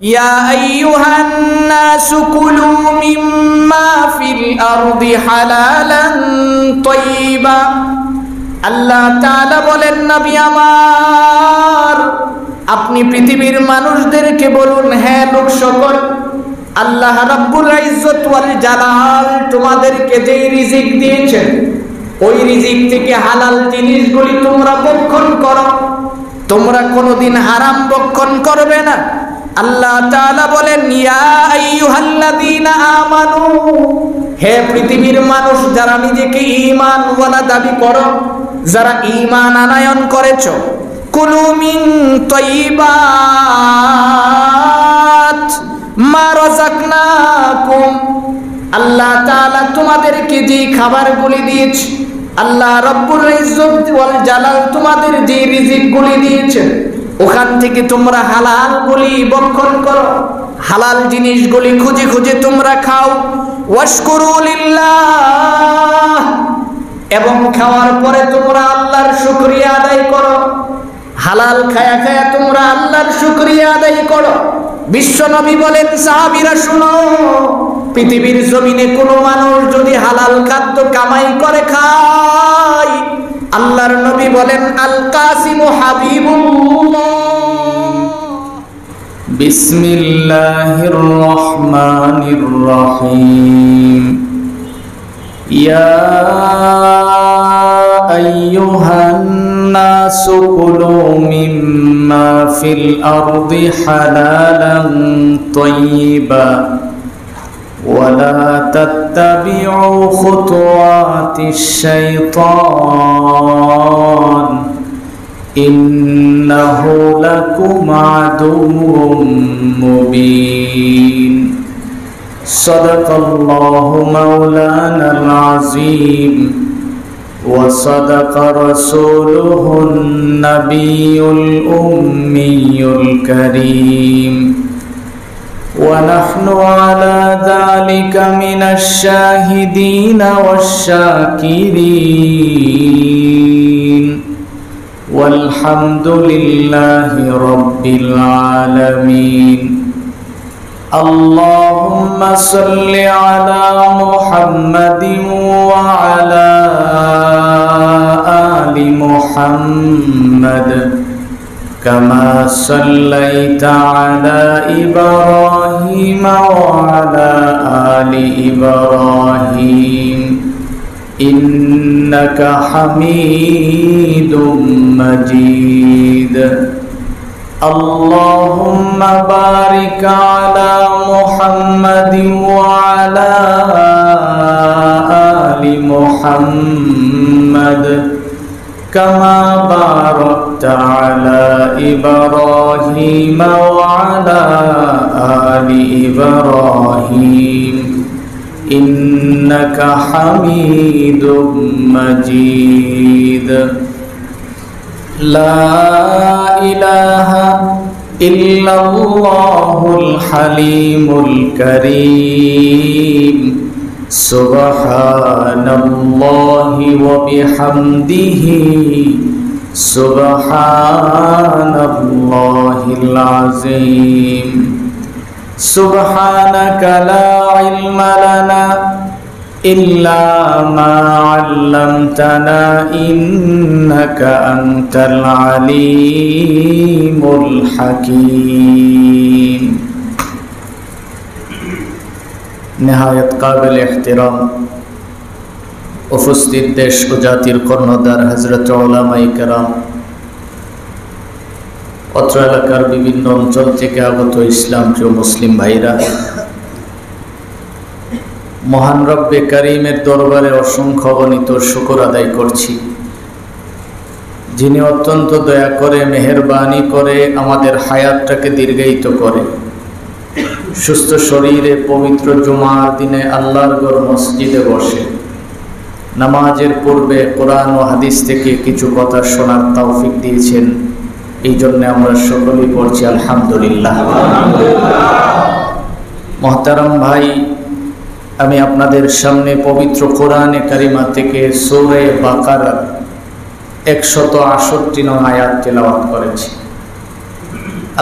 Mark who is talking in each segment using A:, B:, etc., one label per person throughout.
A: يا أيها الناس كلوا مما في الأرض حلالا طيبا আল্লাহ তাআলা বলেন নবী আমার আপনি পৃথিবীর মানুষদেরকে বলুন, হে লোক সকল, আল্লাহ রাব্বুল ইজ্জত ওয়াল জালাল তোমাদেরকে যেই রিজিক দিয়েছেন ওই রিজিক থেকে হালাল জিনিসগুলি তোমরা ভক্ষণ করো, তোমরা কোনোদিন হারাম ভক্ষণ করবে না। আল্লাহ তাআলা বলেন, ইয়া আইয়ুহাল্লাযীনা আমানু, হে পৃথিবীর মানুষ যারা নিজেকে ঈমানওয়ালা দাবি করো, যারা ঈমান আনয়ন করেছো, কুলু মিন তাইয়্যিবাত মা রাযাকনাকুম, আল্লাহ তাআলা তোমাদেরকে যে খাবারগুলি দিয়েছে, আল্লাহ রাব্বুল ইজ্জত ওয়াল জালাল তোমাদের যে রিজিকগুলি দিয়েছেন ওখান থেকে তোমরা হালালগুলি ভক্ষণ করো, হালাল জিনিসগুলি খুঁজে খুঁজে তোমরা খাও। ওয়াশকুরু লিল্লাহ, এবং খাওয়ার পরে তোমরা আল্লাহর শুকরিয়া আদায় করো। হালাল খায়া খায়া তোমরা আল্লাহর শুকরিয়া আদায় করো। বিশ্ব নবী বলেন, সাহাবীরা শুনো, পৃথিবীর জমিনে কোনো মানুষ যদি হালাল খাদ্য কামাই করে খায়, আল্লাহর নবী বলেন, আল কাসিম হাবিবুল্লাহ। বিসমিল্লাহির রহমানির রহিম। ইয়া আইয়ুহান নাসু কুলু মিম্মা ফিল আরদি হালালান তাইয়্যিবা ওয়ালা তাত্তাবিউ খুতুওয়াতিশ শাইতান ইন্নাহু লাকুম আদুউম মুবিন। সাদাকাল্লাহু মাওলানাল আযীম ওয়া সাদাকা রাসূলুহুন নাবিয়্যুল উম্মিয়্যুল কারীম। ونحن على ذلك من الشاهدين والشاكرين والحمد لله رب العالمين. اللهم صل على محمد وعلى آل محمد كما صليت على إبراهيم وعلى آل إبراهيم إنك حميد مجيد. اللهم بارك على محمد وعلى آل محمد كما باركت على إبراهيم وعلى آل إبراهيم إنك حميد مجيد. لا إله إلا الله الحليم الكريم. سبحان الله وبحمده سبحان الله العظيم. سبحانك لا علم لنا إلا ما علمتنا إنك أنت العليم الحكيم. نهاية قابل احترام উপস্থিত দেশ ও জাতির কর্ণধার হযরত উলামায়ে কেরাম, অত্র এলাকার বিভিন্ন অঞ্চল থেকে আগত ইসলাম প্রিয় মুসলিম ভাইরা, মহান রব্বে কারীমের দরবারে অসংখ্য অগণিত শুকর আদায় করছি, যিনি অত্যন্ত দয়া করে মেহেরবানি করে আমাদের হায়াতটাকে দীর্ঘায়িত করে সুস্থ শরীরে পবিত্র জুমার দিনে আল্লাহর ঘর মসজিদে বসে নামাজের পূর্বে কোরআন ও হাদিস থেকে কিছু কথা শোনার তৌফিক দিয়েছেন। এই জন্য আমরা সকলেই পড়ছি আলহামদুলিল্লাহ। মুহতারাম ভাই, আমি আপনাদের সামনে পবিত্র কোরআনে কারিমা থেকে সূরা বাকারার 168 নং আয়াত তেলাওয়াত করেছি।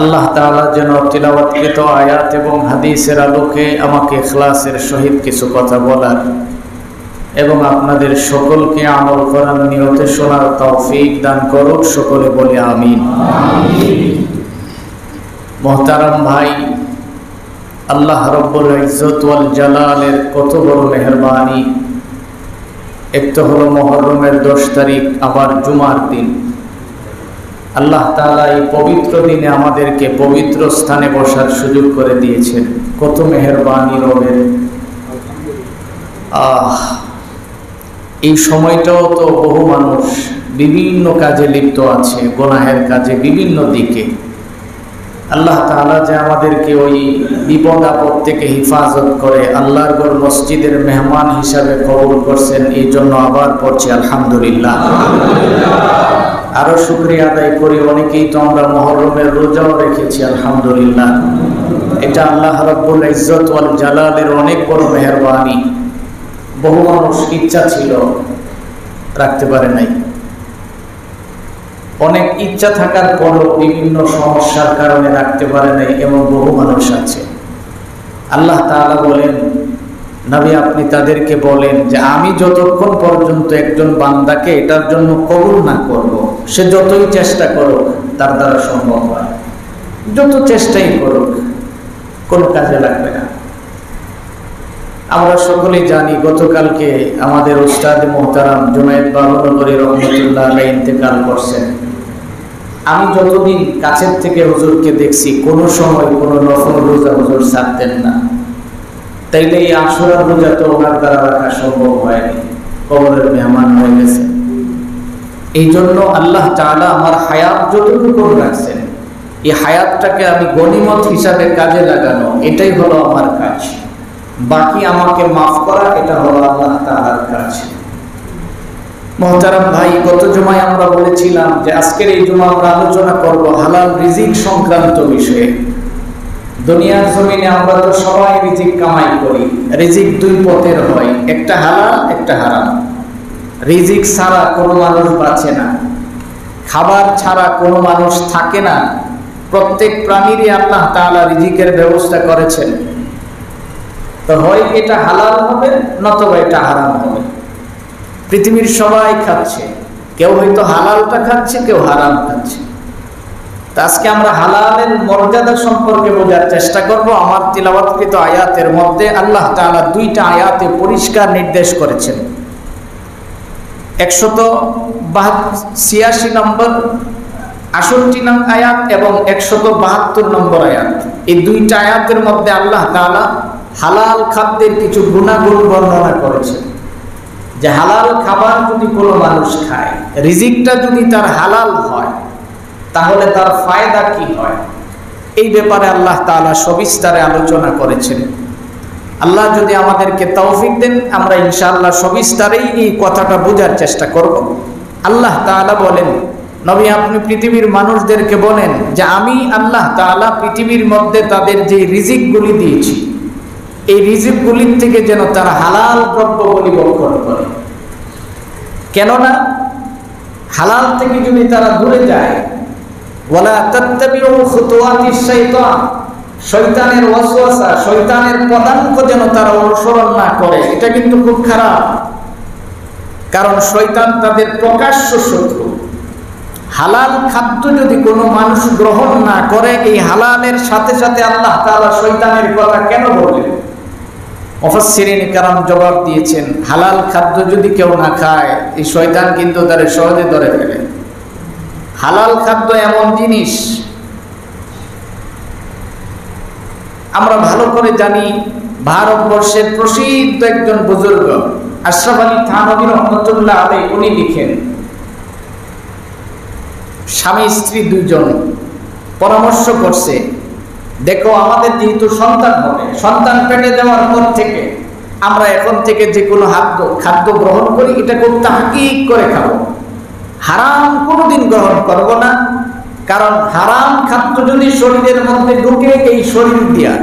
A: আল্লাহ তাআলা যেন তিলাওয়াতকৃত আয়াত এবং হাদিসের আলোকে আমাকে ইখলাসের সহিত কিছু কথা বলার এবং আপনাদের সকলকে আমল করার নিয়তে শোনার তৌফিক দান করুক। সকলে বলি আমিন। মোহতারাম ভাই, আল্লাহ রব্বুল ইজ্জত ওয়াল জালালের কত বড় মেহেরবানি। এক তো হলো মুহররমের 10 তারিখ, আবার জুমার দিন। আল্লাহ তাআলা এই পবিত্র দিনে আমাদেরকে পবিত্র স্থানে বসার সুযোগ করে দিয়েছেন। কত মেহেরবানি রবের। এই সময়টাও তো বহু মানুষ বিভিন্ন কাজে লিপ্ত আছে, গুনাহের কাজে, বিভিন্ন দিকে। আল্লাহ তাআলা যে আমাদেরকে ওই বিপদ আপদ থেকে হিফাজত করে আল্লাহর ঘর মসজিদের মেহমান হিসাবে কবুল করছেন, এই জন্য আবার পড়ছি আলহামদুলিল্লাহ। আরো শুকরিয়া আদায় করি, অনেকেই তো আমরা মুহররমের রোজাও রেখেছি আলহামদুলিল্লাহ। এটা আল্লাহ রাব্বুল ইজ্জত ওয়াল জালালের অনেক বড় মেহেরবানি। বহু মানুষ ইচ্ছা ছিল, রাখতে পারে নাই। অনেক ইচ্ছা থাকার পরও বিভিন্ন সমস্যার কারণে রাখতে পারে নাই, এমন বহু মানুষ আছে। আল্লাহ তাআলা বলেন, নবী আপনি তাদেরকে বলেন যে আমি যতক্ষণ পর্যন্ত একজন বান্দাকে এটার জন্য কবুল না করব, সে যতই চেষ্টা করুক তার দ্বারা সম্ভব হয়। যত চেষ্টাই করুক কোনো কাজে লাগবে না। আমরা সকলেই জানি, গতকালকে আমাদের উস্তাদ মুহতারাম জুনায়েদ বাবুনগরী রহমতুল্লাহ আলাইহি ইন্তেকাল করছেন। আমি যতদিন কাছের থেকে হুজুরকে দেখছি, কোনো সময় কোনো নফল রোজা হুজুর ছাড়তেন না। তাইলে এই আশুরার রোজা তো ওনার দ্বারা রাখা সম্ভব হয়নি, কবরের মেহমান হয়ে গেছে। এই জন্য আল্লাহ তাআলা আমার হায়াত যতটুকু রাখছেন, এই হায়াতটাকে আমি গনিমত হিসাবে কাজে লাগানো, এটাই হলো আমার কাজ। বাকি আমাকে মাফ করা, এটা হলো আল্লাহ তাআলার কাজ। মুহতারাম ভাই, গত জুমায় আমরা বলেছিলাম যে আজকের এই জুমা আমরা আলোচনা করব হালাল রিজিক সংক্রান্ত বিষয়ে। দুনিয়ার জমিনে আমরা তো সবাই রিজিক কামাই করি। রিজিক দুই পথের হয়, একটা হালাল, একটা হারাম। রিজিক ছাড়া কোনো মানুষ বাঁচে না, খাবার ছাড়া কোনো মানুষ থাকে না। প্রত্যেক প্রাণীরই আল্লাহ তাআলা রিজিকের ব্যবস্থা করেছেন। তো হয় এটা হালাল হবে, নতুবা এটা হারাম হবে। পৃথিবীর সবাই খাচ্ছে, কেউ হয়তো হালালটা খাচ্ছে, কেউ হারাম খাচ্ছে। তো আজকে আমরা হালালের মর্যাদা সম্পর্কে বোঝার চেষ্টা করব। আমার তিলাওয়াতকৃত আয়াতের মধ্যে আল্লাহ তাআলা 2টা আয়াতে পরিষ্কার নির্দেশ করেছেন। 186 নম্বর 68 নম্বর আয়াত এবং 172 নম্বর আয়াত। এই 2টা আয়াতের মধ্যে আল্লাহ তাআলা হালাল খাদ্যের কিছু গুণাগুণ বর্ণনা করেছেন। যে হালাল খাবার যদি কোনো মানুষ খায়, রিজিকটা যদি তার হালাল হয়, তাহলে তার ফায়দা কি হয়, এই ব্যাপারে আল্লাহ তাআলা সবিস্তারে আলোচনা করেছেন। আল্লাহ যদি আমাদেরকে তৌফিক দেন, আমরা ইনশাআল্লাহ সবিস্তারেই এই কথাটা বোঝার চেষ্টা করব। আল্লাহ তাআলা বলেন, নবী আপনি পৃথিবীর মানুষদেরকে বলেন যে আমি আল্লাহ তাআলা পৃথিবীর মধ্যে তাদের যে রিজিকগুলি দিয়েছি, এই রিজিকগুলির থেকে যেন তারা হালাল দ্রব্যগুলি ভক্ষণ করে। কেননা হালাল থেকে যদি তারা দূরে যায়, ওয়ালা তাত্তাবিউ খুতুওয়াতিশ শাইতান, শয়তানের ওয়াসওয়াসা, শয়তানের পদাঙ্ক যেন তারা অনুসরণ না করে। এটা কিন্তু খুব খারাপ, কারণ শয়তান তাদের প্রকাশ্য শত্রু। হালাল খাদ্য যদি কোনো মানুষ গ্রহণ না করে, এই হালালের সাথে সাথে আল্লাহ তাআলা শয়তানের কথা কেন বললেন? মুফাসসিরিন কেরাম জবাব দিয়েছেন, হালাল খাদ্য যদি কেউ না খায়, এই শয়তান কিন্তু তারে সহজে ধরে ফেলে। হালাল খাদ্য এমন জিনিস, আমরা ভালো করে জানি। ভারতবর্ষের প্রসিদ্ধ একজন বুজুর্গ আশরাফ আলী থানভী রহমতুল্লাহ আলাইহি, উনি লিখেন, স্বামী স্ত্রী দুইজন পরামর্শ করছে, দেখো আমাদের যেহেতু সন্তান হবে, সন্তান পেটে দেওয়ার পর থেকে আমরা এখন থেকে যে কোনো খাদ্য গ্রহণ করি, এটা খুব তাহকিক করে খাবো। হারাম কোনোদিন গ্রহণ করব না, কারণ হারাম খাদ্য যদি শরীরের মধ্যে ঢুকে, এই শরীর দিয়া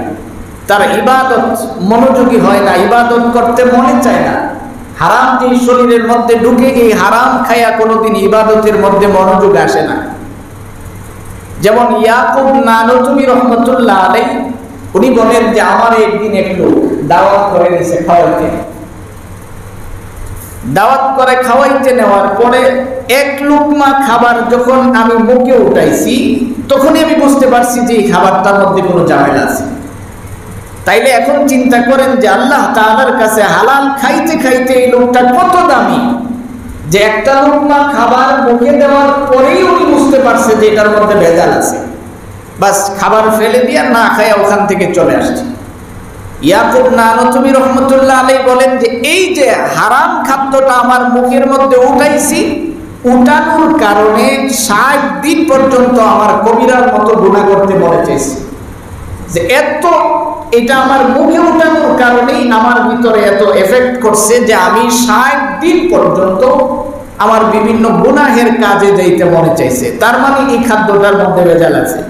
A: তার ইবাদত মনোযোগী হয় না, ইবাদত করতে মনে চায় না। হারাম যে শরীরের মধ্যে ঢুকে, এই হারাম খায়া কোনোদিন ইবাদতের মধ্যে মনোযোগ আসে না। যেমন ইয়াকুব নানতুমি রহমতুল্লাহ আলাইহি উনি বলেন যে আমার একদিন একটু দাওয়াত করে নিছে খাওয়াইতে, দাওয়াত করে খাওয়াইতে নেওয়ার পরে এক লুকমা খাবার যখন আমি মুখে উঠাইছি তখনই আমি বুঝতে পারছি যে এই খাবারটার মধ্যে কোনো ঝামেলা আছে। তাইলে এখন চিন্তা করেন যে আল্লাহ তাআলার কাছে হালাল খাইতে খাইতে এই লোকটা কত দামি, যে একটা লুকমা খাবার মুখে দেওয়ার পরেই উনি বুঝতে পারছে যে এটার মধ্যে ভেজাল আছে, বাস খাবার ফেলে দিয়ে না খায় ওখান থেকে চলে আসছে। ইয়াকুব নানতুমি রহমতুল্লাহ আলাইহি বলেন যে এই যে হারাম খাদ্যটা আমার মুখের মধ্যে উঠাইছি, উঠানোর কারণে 60 দিন পর্যন্ত আমার কবিরার মতো গুনাহ করতে মনে চাইছে, যে এত এটা আমার মুখে উঠানোর কারণেই আমার ভিতরে এত এফেক্ট করছে যে আমি 60 দিন পর্যন্ত আমার বিভিন্ন গুনাহের কাজে যাইতে মনে চাইছে। তার মানে এই খাদ্যটার মধ্যে ভেজাল আছে।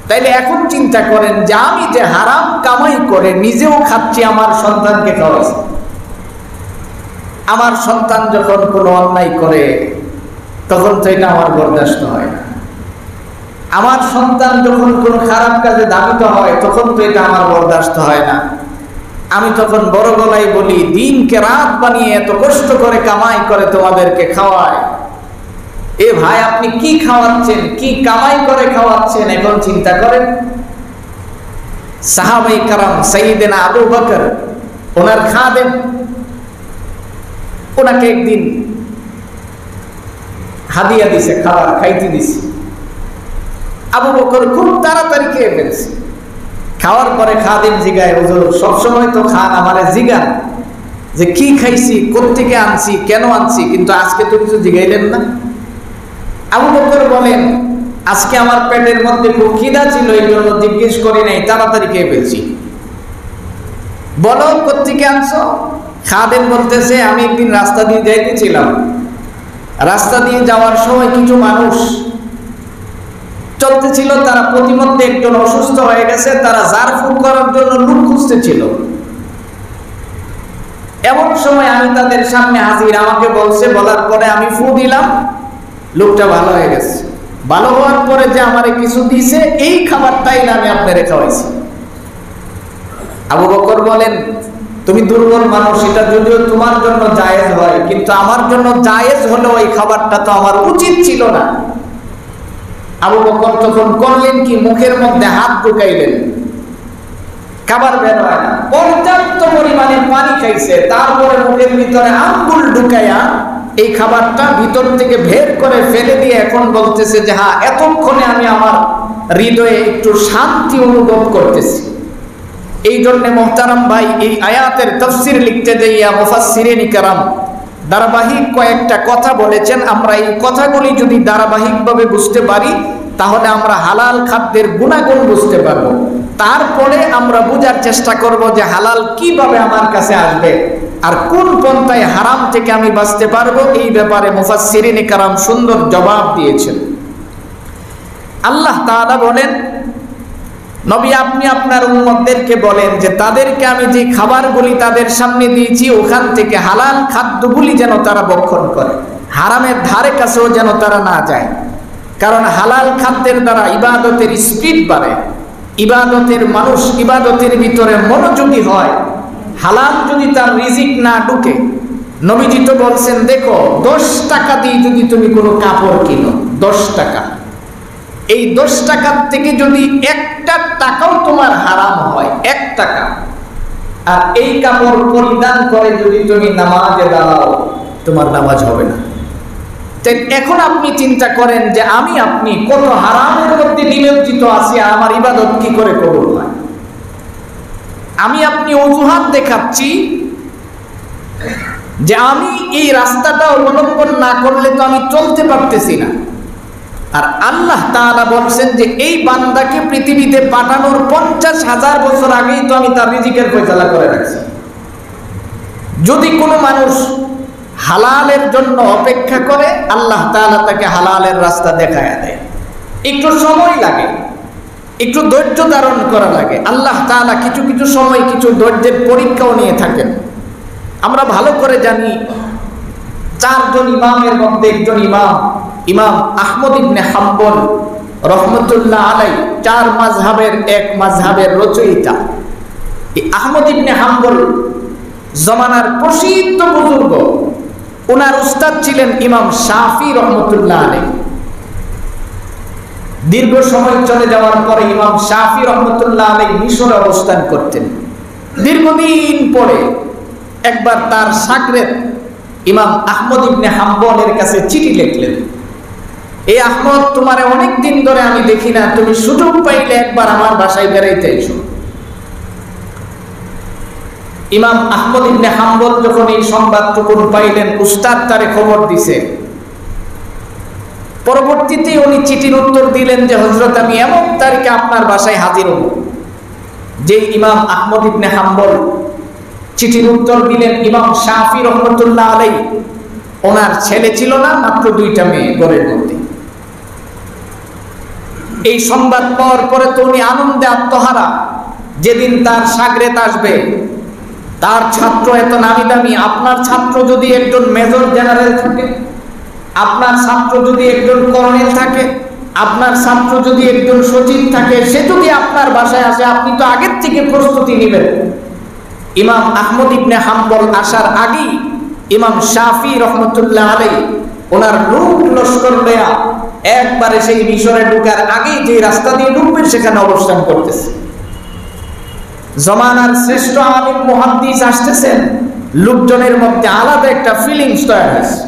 A: তাইলে এখন চিন্তা করেন যে আমি যে হারাম কামাই করে নিজেও খাচ্ছি, আমার সন্তানকে খাওয়াইছি। আমার সন্তান যখন কোনো অন্যায় করে তখন তো এটা আমার বরদাস্ত হয় না। আমার সন্তান যখন কোনো খারাপ কাজে ধাবিত হয় তখন তো এটা আমার বরদাস্ত হয় না। আমি তখন বড় গলায় বলি, দিনকে রাত বানিয়ে এত কষ্ট করে কামাই করে তোমাদেরকে খাওয়ায়, এ ভাই আপনি কি খাওয়াচ্ছেন, কি কামাই করে খাওয়াচ্ছেন? এখন চিন্তা করেন। সাহাবায়ে কেরাম সাইয়েদনা আবু বকর ওনার খাদেম, ওনাকে একদিন হাদিয়া দিছে, খাবার খাইতে দিছে। আবু বকর খুব তাড়াতাড়ি খেয়ে ফেলছে। খাওয়ার পরে খাদেম জিগায়, হুজুর সবসময় তো খান আমারে জিগান যে কি খাইছি, কোত্থেকে আনছি, কেন আনছি, কিন্তু আজকে তো কিছু জিগাইলেন না। আবু বকর বলেন, আজকে আমার পেটের মধ্যে খুব খিদা ছিল, এই জন্য জিজ্ঞেস করি নাই, তাড়াতাড়ি খেয়ে ফেলছি। বলো কোত্থেকে আনছো? খাদেম বলতেছে, আমি একদিন রাস্তা দিয়ে যাইতেছিলাম, রাস্তা দিয়ে যাওয়ার সময় কিছু মানুষ চলতেছিল, তারা প্রতিমধ্যে একজন অসুস্থ হয়ে গেছে, তারা জারফুক করার জন্য লোক খুঁজতেছিল। এমন সময় আমি তাদের সামনে হাজির, আমাকে বলছে, বলার পরে আমি ফু দিলাম, লোকটা ভালো হয়ে গেছে। ভালো হওয়ার পরে যে আমারে কিছু দিয়েছে, এই খাবারটাই না আমি আপনারে খাওয়াইছি। আবু বকর বলেন, তুমি দুর্বল মানুষ, এটা যদিও তোমার জন্য জায়েজ হয়, কিন্তু আমার জন্য জায়েজ হলেও এই খাবারটা তো আমার উচিত ছিল না। আবু বকর তখন করলেন কি, মুখের মধ্যে হাত ঢুকাইলেন, খাবার বের হয় না, পর্যাপ্ত পরিমাণে পানি খাইছে, তারপরে মুখের ভিতরে আঙ্গুল ঢুকাইয়া এই খাবারটা ভিতর থেকে বের করে ফেলে দিয়ে এখন বলতেছে যে হ্যাঁ, এতক্ষণে আমি আমার হৃদয়ে একটু শান্তি অনুভব করতেছি। এই জন্য মুহতারাম ভাই, এই আয়াতের তাফসীর লিখতে যাইয়া মুফাসসিরিন কিরাম ধারাবাহিক কয়েকটা কথা বলেছেন। আমরা এই কথাগুলি যদি ধারাবাহিকভাবে বুঝতে পারি তাহলে আমরা হালাল খাদ্যের গুণাগুণ বুঝতে পারবো। তারপরে আমরা বোঝার চেষ্টা করব যে হালাল কিভাবে আমার কাছে আসবে আর কোন পন্থায় হারাম থেকে আমি বাঁচতে পারবো। এই ব্যাপারে মুফাসসিরিন কিরাম সুন্দর জবাব দিয়েছেন। আল্লাহ তাআলা বলেন, নবী আপনি আপনার উম্মতদেরকে বলেন যে তাদেরকে আমি যে খাবারগুলি তাদের সামনে দিয়েছি ওখান থেকে হালাল খাদ্যগুলি যেন তারা ভক্ষণ করে, হারামের ধারে কাছেও যেন তারা না যায়। কারণ হালাল খাদ্যের দ্বারা ইবাদতের স্পিড বাড়ে, ইবাদতের মানুষ ইবাদতের ভিতরে মনোযোগী হয়। হালাল যদি তার রিজিক না ঢুকে, নবীজি তো বলছেন, দেখো 10 টাকা দিয়ে যদি তুমি কোনো কাপড় কিনো, 10 টাকা, এই 10 টাকার থেকে যদি 1টা টাকাও তোমার হারাম হয়, 1 টাকা, আর এই কাপড় পরিধান করে যদি তুমি নামাজে দাঁড়াও, তোমার নামাজ হবে না। এখন আপনি চিন্তা করেন যে আমি আপনি কত হারামের মধ্যে নিমজ্জিত আছি, আর আমার ইবাদত কি করে কবুল হয়? আমি আপনি অজুহাত দেখাচ্ছি যে আমি এই রাস্তাটা অবলম্বন না করলে তো আমি চলতে পারতেছি না। আর আল্লাহ তাআলা বলছেন যে এই বান্দাকে পৃথিবীতে পাঠানোর 50,000 বছর আগেই তো আমি তার রিজিকের ফয়সালা করে রাখছি। যদি কোনো মানুষ হালালের জন্য অপেক্ষা করে, আল্লাহ তাআলা তাকে হালালের রাস্তা দেখায় দেয়। একটু সময় লাগে, একটু ধৈর্য ধারণ করা লাগে। আল্লাহ তাআলা কিছু কিছু সময় কিছু ধৈর্যের পরীক্ষাও নিয়ে থাকেন। আমরা ভালো করে জানি, 4 জন ইমামের মধ্যে একজন ইমাম আহমদ ইবনে হাম্বল রহমতুল্লাহ আলাই 4 মাযহাবের এক মাযহাবের রচয়িতা। এই আহমদ ইবনে হাম্বল জমানার প্রসিদ্ধ বুজুর্গ। ওনার উস্তাদ ছিলেন ইমাম শাফি রহমতুল্লাহ আলাই। দীর্ঘ সময় চলে যাওয়ার পরে ইমাম শাফি রহমতুল্লাহ আলাই মিশরে অবস্থান করতেন। দীর্ঘদিন পরে একবার তার শাগরেদ ইমাম আহমদ ইবনে হাম্বলের কাছে চিঠি লিখলেন, এই আহমদ, তোমারে অনেক দিন ধরে আমি দেখি না, তুমি সুযোগ পাইলে একবার আমার বাসায় বেড়াইতে এসো। ইমাম আহমদ ইবনে হাম্বল যখন এই সংবাদটুকু পাইলেন, উস্তাদ তারে খবর দিছে। পরবর্তীতে উনি চিঠির উত্তর দিলেন যে হযরত, আমি এমন তারিখে আপনার বাসায় হাজির হব। যে ইমাম আহমদ ইবনে হাম্বল চিঠির উত্তর দিলেন ইমাম শাফি রহমতুল্লাহ আলাই, ওনার ছেলে ছিল না, মাত্র 2টা মেয়ে ঘরের মধ্যে। এই সংবাদ পাওয়ার পরে তো উনি আনন্দে আত্মহারা। যেদিন তার শাগরেদ আসবে, তার ছাত্র এত নামি দামি, আপনার ছাত্র যদি একজন মেজর জেনারেল থাকে, আপনার ছাত্র যদি একজন কর্নেল থাকে, আপনার ছাত্র যদি একজন সচিব থাকে, সে যদি আপনার বাসায় আসে, আপনি তো আগের থেকে প্রস্তুতি নেবেন। ইমাম আহমদ ইবনে হাম্বল আসার আগেই ইমাম শাফি রহমতুল্লাহ আলাই ওনার লোক লস্কর লয়া একবারে সেই মিশরে ঢুকার আগেই যে রাস্তা দিয়ে ঢুকবেন সেখানে অবস্থান করতেছে। জমানার শ্রেষ্ঠ আলিম মুহাদ্দিস আসতেছেন, লোকজনের মধ্যে আলাদা একটা ফিলিংস তৈরি হয়েছে।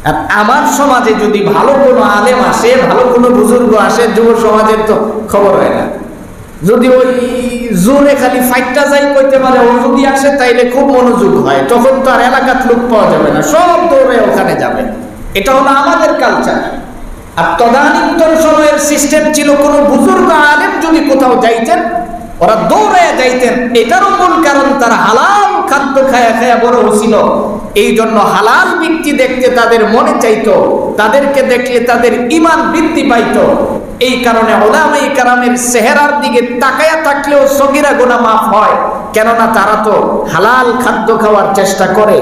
A: আর আমার সমাজে যদি ভালো কোনো আলেম আসে, ভালো কোনো বুজুর্গ আসে, যুব সমাজের তো খবর হয় না। যদি ওই জোরে খালি ফাইটটা যাই কইতে পারে, ও যদি আসে তাইলে খুব মনোযোগ হয়, তখন তো আর এলাকার লোক পাওয়া যাবে না, সব দৌড়ে ওখানে যাবে। এটা হলো আমাদের কালচার। আর তদানীন্তন সময়ের সিস্টেম ছিল, কোনো বুজুর্গ আলেম যদি কোথাও যাইতেন, ওরা দৌড়ে যাইতেন। এটারও মূল কারণ তারা হালাল খাদ্য খায়া খায়া বড় হছিল। এই জন্য হালাল ব্যক্তি দেখতে তাদের মনে চাইতো, তাদেরকে দেখলে তাদের ঈমান বৃদ্ধি পাইতো। এই কারণে উলামায়ে কেরামের চেহারার দিকে তাকায়া থাকলেও সগীরা গুনাহ মাফ হয়, কেননা তারা তো হালাল খাদ্য খাওয়ার চেষ্টা করে।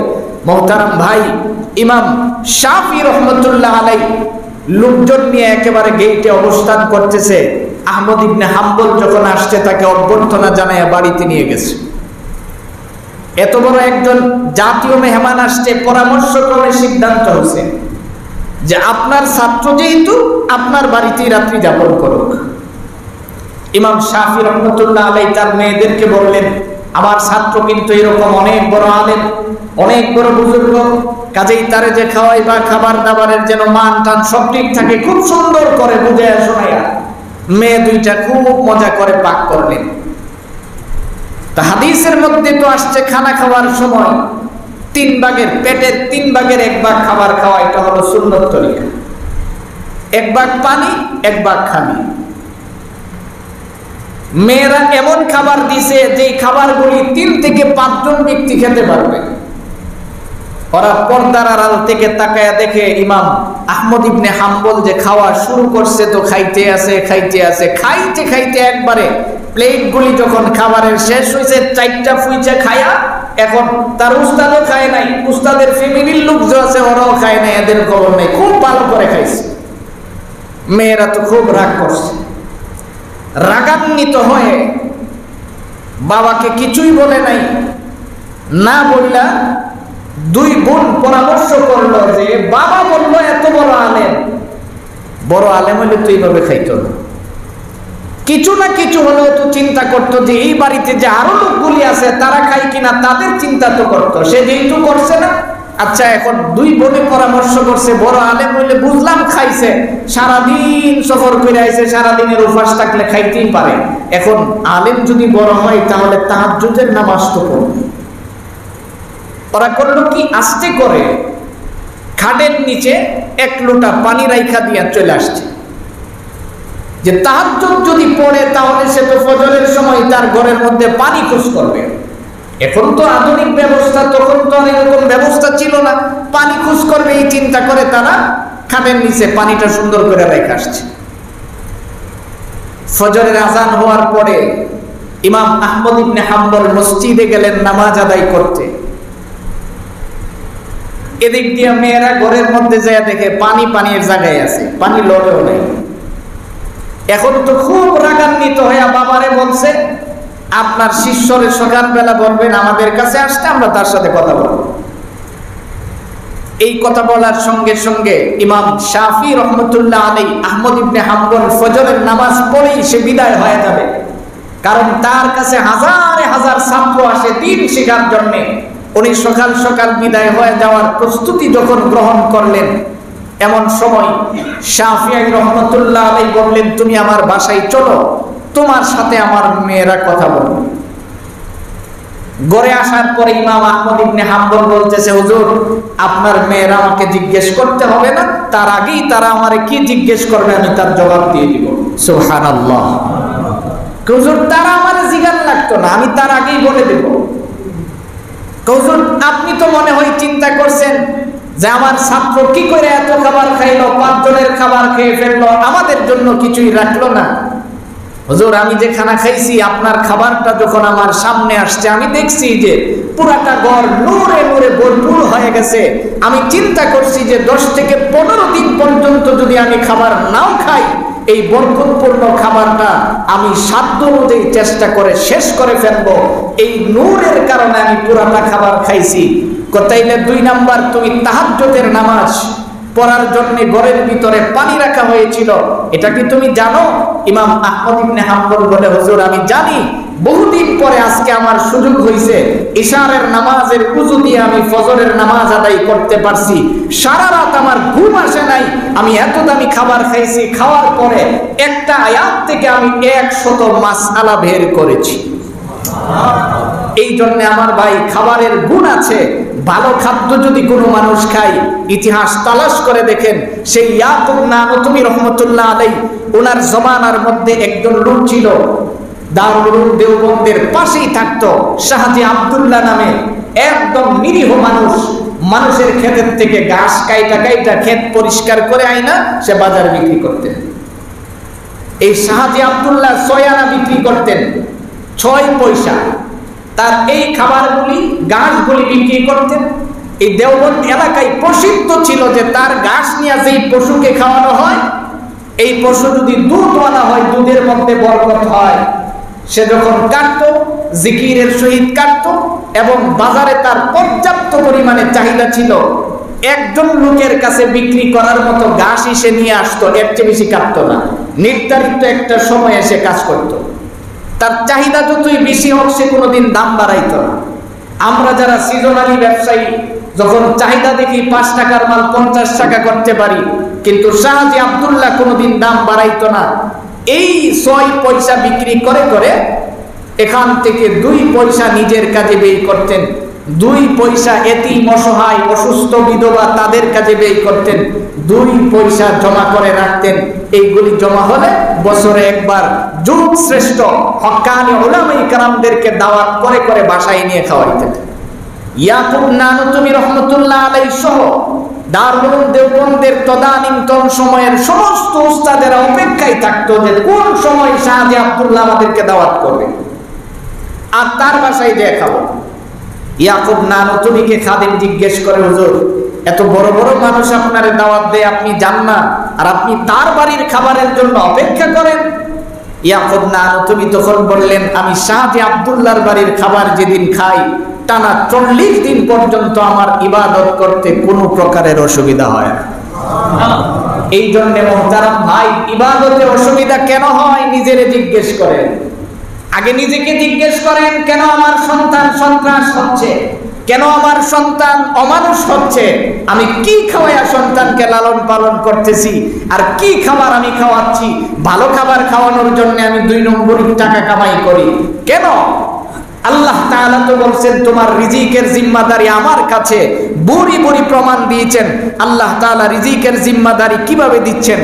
A: মুহতারাম ভাই, ইমাম শাফি রহমতুল্লাহ আলাই লোকজন নিয়ে একেবারে গেটে অবস্থান করতেছে। আহমদ ইবনে হাম্বল যখন আসছে, তাকে অভ্যর্থনা জানাইয়া বাড়িতে নিয়ে গেছে। এত বড় একজন জাতীয় মেহমান আসছে, পরামর্শক্রমে সিদ্ধান্ত হয়েছে যে আপনার ছাত্র যেহেতু আপনার বাড়িতেই রাত্রি যাপন করুক। ইমাম শাফি রহমতুল্লাহ আলাই তার মেয়েদেরকে বললেন, আমার ছাত্র কিন্তু এরকম অনেক বড় আলেম, অনেক বড় বুজুর্গ, কাজেই তারে যে খাওয়াই বা খাবার দাবারের যেন মান টান সব ঠিক থাকে, খুব সুন্দর করে বুঝাইয়া শোনাইয়া। মেয়ে 2টা খুব মজা করে পাক করলেন। তা হাদিসের মধ্যে তো আসছে, খানা খাওয়ার সময় 3 ভাগের, পেটের 3 ভাগের 1 ভাগ খাবার খাওয়া, এটা হলো সুন্নত তরিকা। 1 ভাগ পানি, 1 ভাগ খানি। মেয়েরা এমন খাবার দিছে যে খাবারগুলি 3 থেকে 5 জন ব্যক্তি খেতে পারবে। ওরা পর্দার আড়াল থেকে তাকায়া দেখে ইমাম আহমদ ইবনে হাম্বল যে খাওয়া শুরু করছে, তো খাইতে আছে খাইতে খাইতে একবারে প্লেটগুলি যখন খাবারের শেষ হয়েছে, 4টা ফুইচা খায়া, এখন তার উস্তাদও খায় নাই, উস্তাদের ফ্যামিলির লোক যে আছে ওরাও খায় নাই, এদের খবর নেই, খুব ভালো করে খাইছে। মেয়েরা তো খুব রাগ করছে। রাগান্বিত হয়ে বাবাকে কিছুই বলে নাই, না বললা 2 বোন পরামর্শ করলো যে বাবা বললো এত বড় আলেম হলে তো এইভাবে খাইতো না, কিছু না কিছু হলেও তো চিন্তা করতো যে এই বাড়িতে যে আরো লোকগুলি আছে তারা খায় কিনা, তাদের চিন্তা তো করতো। সে যেহেতু করছে না, আচ্ছা এখন 2 বোনে পরামর্শ করছে, বড় আলেম হইলে বুঝলাম খাইছে, সারাদিন সফর করে আইছে, সারাদিনের উপাস থাকলে খাইতেই পারে। এখন আলেম যদি বড় হয় তাহলে তাহাজ্জুদের নামাজ তো পড়বে। ওরা করলো কি, আস্তে করে খাটের নিচে 1 লোটা পানি রাইখা দিয়া চলে আসছে, যে তাহাজ্জুদ যদি পড়ে তাহলে সে তো ফজরের সময় তার ঘরের মধ্যে পানি খোঁজ করবে। এখন তো আধুনিক ব্যবস্থা, তখন তো আর এরকম ব্যবস্থা ছিল না, পানি খোঁজ করবে এই চিন্তা করে তারা খাটের নিচে পানিটা সুন্দর করে রেখে আসছে। ফজরের আজান হওয়ার পরে ইমাম আহমদ ইবনে হাম্বল মসজিদে গেলেন নামাজ আদায় করতে। এদিক দিয়ে মেয়েরা ঘরের মধ্যে যায় দেখে পানির জায়গায় আছে, পানি লড়েও নাই। এখন তো খুব রাগান্বিত হয়ে বাবারে বলছে, আপনার শিষ্যরে সকালবেলা বলবেন আমাদের কাছে আসতে, আমরা তার সাথে কথা বলবো। এই কথা বলার সঙ্গে সঙ্গে ইমাম শাফি রহমতুল্লাহ আলাইহি আহমদ ইবনে হাম্বল ফজরের নামাজ পড়েই সে বিদায় হয়ে যাবে, কারণ তার কাছে হাজারে হাজার ছাত্র আসে দিন শেখার জন্য। উনি সকাল সকাল বিদায় হয়ে যাওয়ার প্রস্তুতি যখন গ্রহণ করলেন, এমন সময় শাফিঈ রহমতুল্লাহ আলাইহি বললেন, তুমি আমার বাসায় চলো, তোমার সাথে আমার মেয়েরা কথা বলবে। ঘরে আসার পরে ইমাম আহমদ ইবনে হাম্বল বলতেছে, হুজুর আপনার মেয়েরা আমাকে জিজ্ঞেস করতে হবে না, তার আগেই তারা আমারে কি জিজ্ঞেস করবে আমি তার জবাব দিয়ে দিব। সুবহানাল্লাহ। হুজুর তারা আমারে জিজ্ঞাসা লাগতো না, আমি তার আগেই বলে দেব। হুজুর আপনি তো মনে হয় চিন্তা করছেন যে আমার ছাত্র কি করে এত খাবার খাইলো, 5 জনের খাবার খেয়ে ফেললো, আমাদের জন্য কিছুই রাখলো না। হুজুর আমি যে খানা খাইছি, আপনার খাবারটা যখন আমার সামনে আসছে আমি দেখছি যে পুরাটা ঘর নূরে নূরে ভরপুর হয়ে গেছে। আমি চিন্তা করছি যে 10 থেকে 15 দিন পর্যন্ত যদি আমি খাবার নাও খাই, এই বরকতপূর্ণ খাবারটা আমি সাধ্য অনুযায়ী চেষ্টা করে শেষ করে ফেলবো। এই নূরের কারণে আমি পুরাটা খাবার খাইছি। তাইলে 2 নাম্বার, তুমি তাহাজ্জুদের নামাজ পড়ার জন্য ঘরের ভিতরে পানি রাখা হয়েছিল, এটা কি তুমি জানো? ইমাম আহমদ ইবনে হাম্বল বলে, হুজুর আমি জানি, বহুদিন পরে আজকে আমার সুযোগ হয়েছে, ইশারের নামাজের ওযু দিয়ে আমি ফজরের নামাজ আদায় করতে পারছি। সারা রাত আমার ঘুম আসে নাই, আমি এত দামি খাবার খাইছি, খাওয়ার পরে একটা আয়াত থেকে আমি 100 মাসআলা বের করেছি। এই জন্য আমার ভাই খাবারের গুণ আছে। ভালো খাদ্য যদি কোনো মানুষ খায়, ইতিহাস তালাশ করে দেখেন, সেই ইয়াকুব নানতুমি রহমতুল্লাহ আলাইহি ওনার জমানার মধ্যে একজন লোক ছিল, দারুল উলুম দেওবন্দের পাশেই থাকতো, শাহজি আব্দুল্লাহ নামে, একদম নিরীহ মানুষ। মানুষের ক্ষেতের থেকে ঘাস কাইটা কাইটা ক্ষেত পরিষ্কার করে আইনা সে বাজার বিক্রি করতেন। এই শাহজি আব্দুল্লাহ 6 আনা বিক্রি করতেন, 6 পয়সা। তার এই খাবারগুলি ঘাসগুলি বিক্রি করতেন। এই দেওবন্দ এলাকায় প্রসিদ্ধ ছিল যে তার ঘাস নিয়ে যেই পশুকে খাওয়ানো হয়, এই পশু যদি দুধ আনা হয়, দুধের মধ্যে বরকত হয়। সে যখন কাটতো, জিকিরের সহিত কাটতো, এবং বাজারে তার পর্যাপ্ত পরিমাণে চাহিদা ছিল। একজন লোকের কাছে বিক্রি করার মতো ঘাসই সে নিয়ে আসতো, এর চেয়ে বেশি কাটতো না। নির্ধারিত একটা সময়ে সে কাজ করতো। তার চাহিদা যতই বেশি হোক, সে কোনোদিন দাম বাড়াইতো না। আমরা যারা সিজনালি ব্যবসায়ী, যখন চাহিদা দেখি 5 টাকার মাল 50 টাকা করতে পারি, কিন্তু শাহজি আব্দুল্লাহ কোনোদিন দাম বাড়াইতো না। এই 6 পয়সা বিক্রি করে করে এখান থেকে 2 পয়সা নিজের কাজে ব্যয় করতেন, 2 পয়সা এতিম অসহায় অসুস্থ বিধবা তাদের কাজে ব্যয় করতেন, 2 পয়সা জমা করে রাখতেন। এইগুলি জমা হলে বছরে একবার যুগ শ্রেষ্ঠ হক্কানি উলামায়ে কেরামদেরকে দাওয়াত করে করে বাসায় নিয়ে খাওয়াইতেন। ইয়াকুব নানতুমি রহমতুল্লাহ আলাইহি সহ দারুল উলুম দেওবন্দের তদানীন্তন সময়ের সমস্ত উস্তাদেরা অপেক্ষায় থাকতো যে কোন সময় শাহজি আব্দুল্লাহ আমাদেরকে দাওয়াত করবে আর তার বাসায় যেয়ে খাবো। ইয়াকুব নানতুমিকে খাদেম জিজ্ঞেস করে, হুজুর এত বড় বড় মানুষ আপনারে দাওয়াত দেয়, আপনি যান না, আর আপনি তার বাড়ির খাবারের জন্য অপেক্ষা করেন? ইয়াকুব নানতুমি তখন বললেন, আমি শাহজি আব্দুল্লাহর বাড়ির খাবার যেদিন খাই, টানা 40 দিন পর্যন্ত আমার ইবাদত করতে কোনো প্রকারের অসুবিধা হয় না। এই জন্য মুহতারাম ভাই, ইবাদতে অসুবিধা কেন হয় নিজেরে জিজ্ঞেস করেন। আগে নিজেকে জিজ্ঞেস করেন, কেন আমার সন্তান সন্ত্রাস হচ্ছে, কেন আমার সন্তান অমানুষ হচ্ছে, আমি কি খাওয়াইয়া সন্তানকে লালন পালন করতেছি, আর কি খাবার আমি খাওয়াচ্ছি। ভালো খাবার খাওয়ানোর জন্য আমি 2 নম্বরই টাকা কামাই করি কেন? আল্লাহ তাআলা তো বলছেন তোমার রিজিকের জিম্মাদারি আমার কাছে। বুড়ি বুড়ি প্রমাণ দিয়েছেন আল্লাহ তাআলা রিজিকের জিম্মাদারি কিভাবে দিচ্ছেন।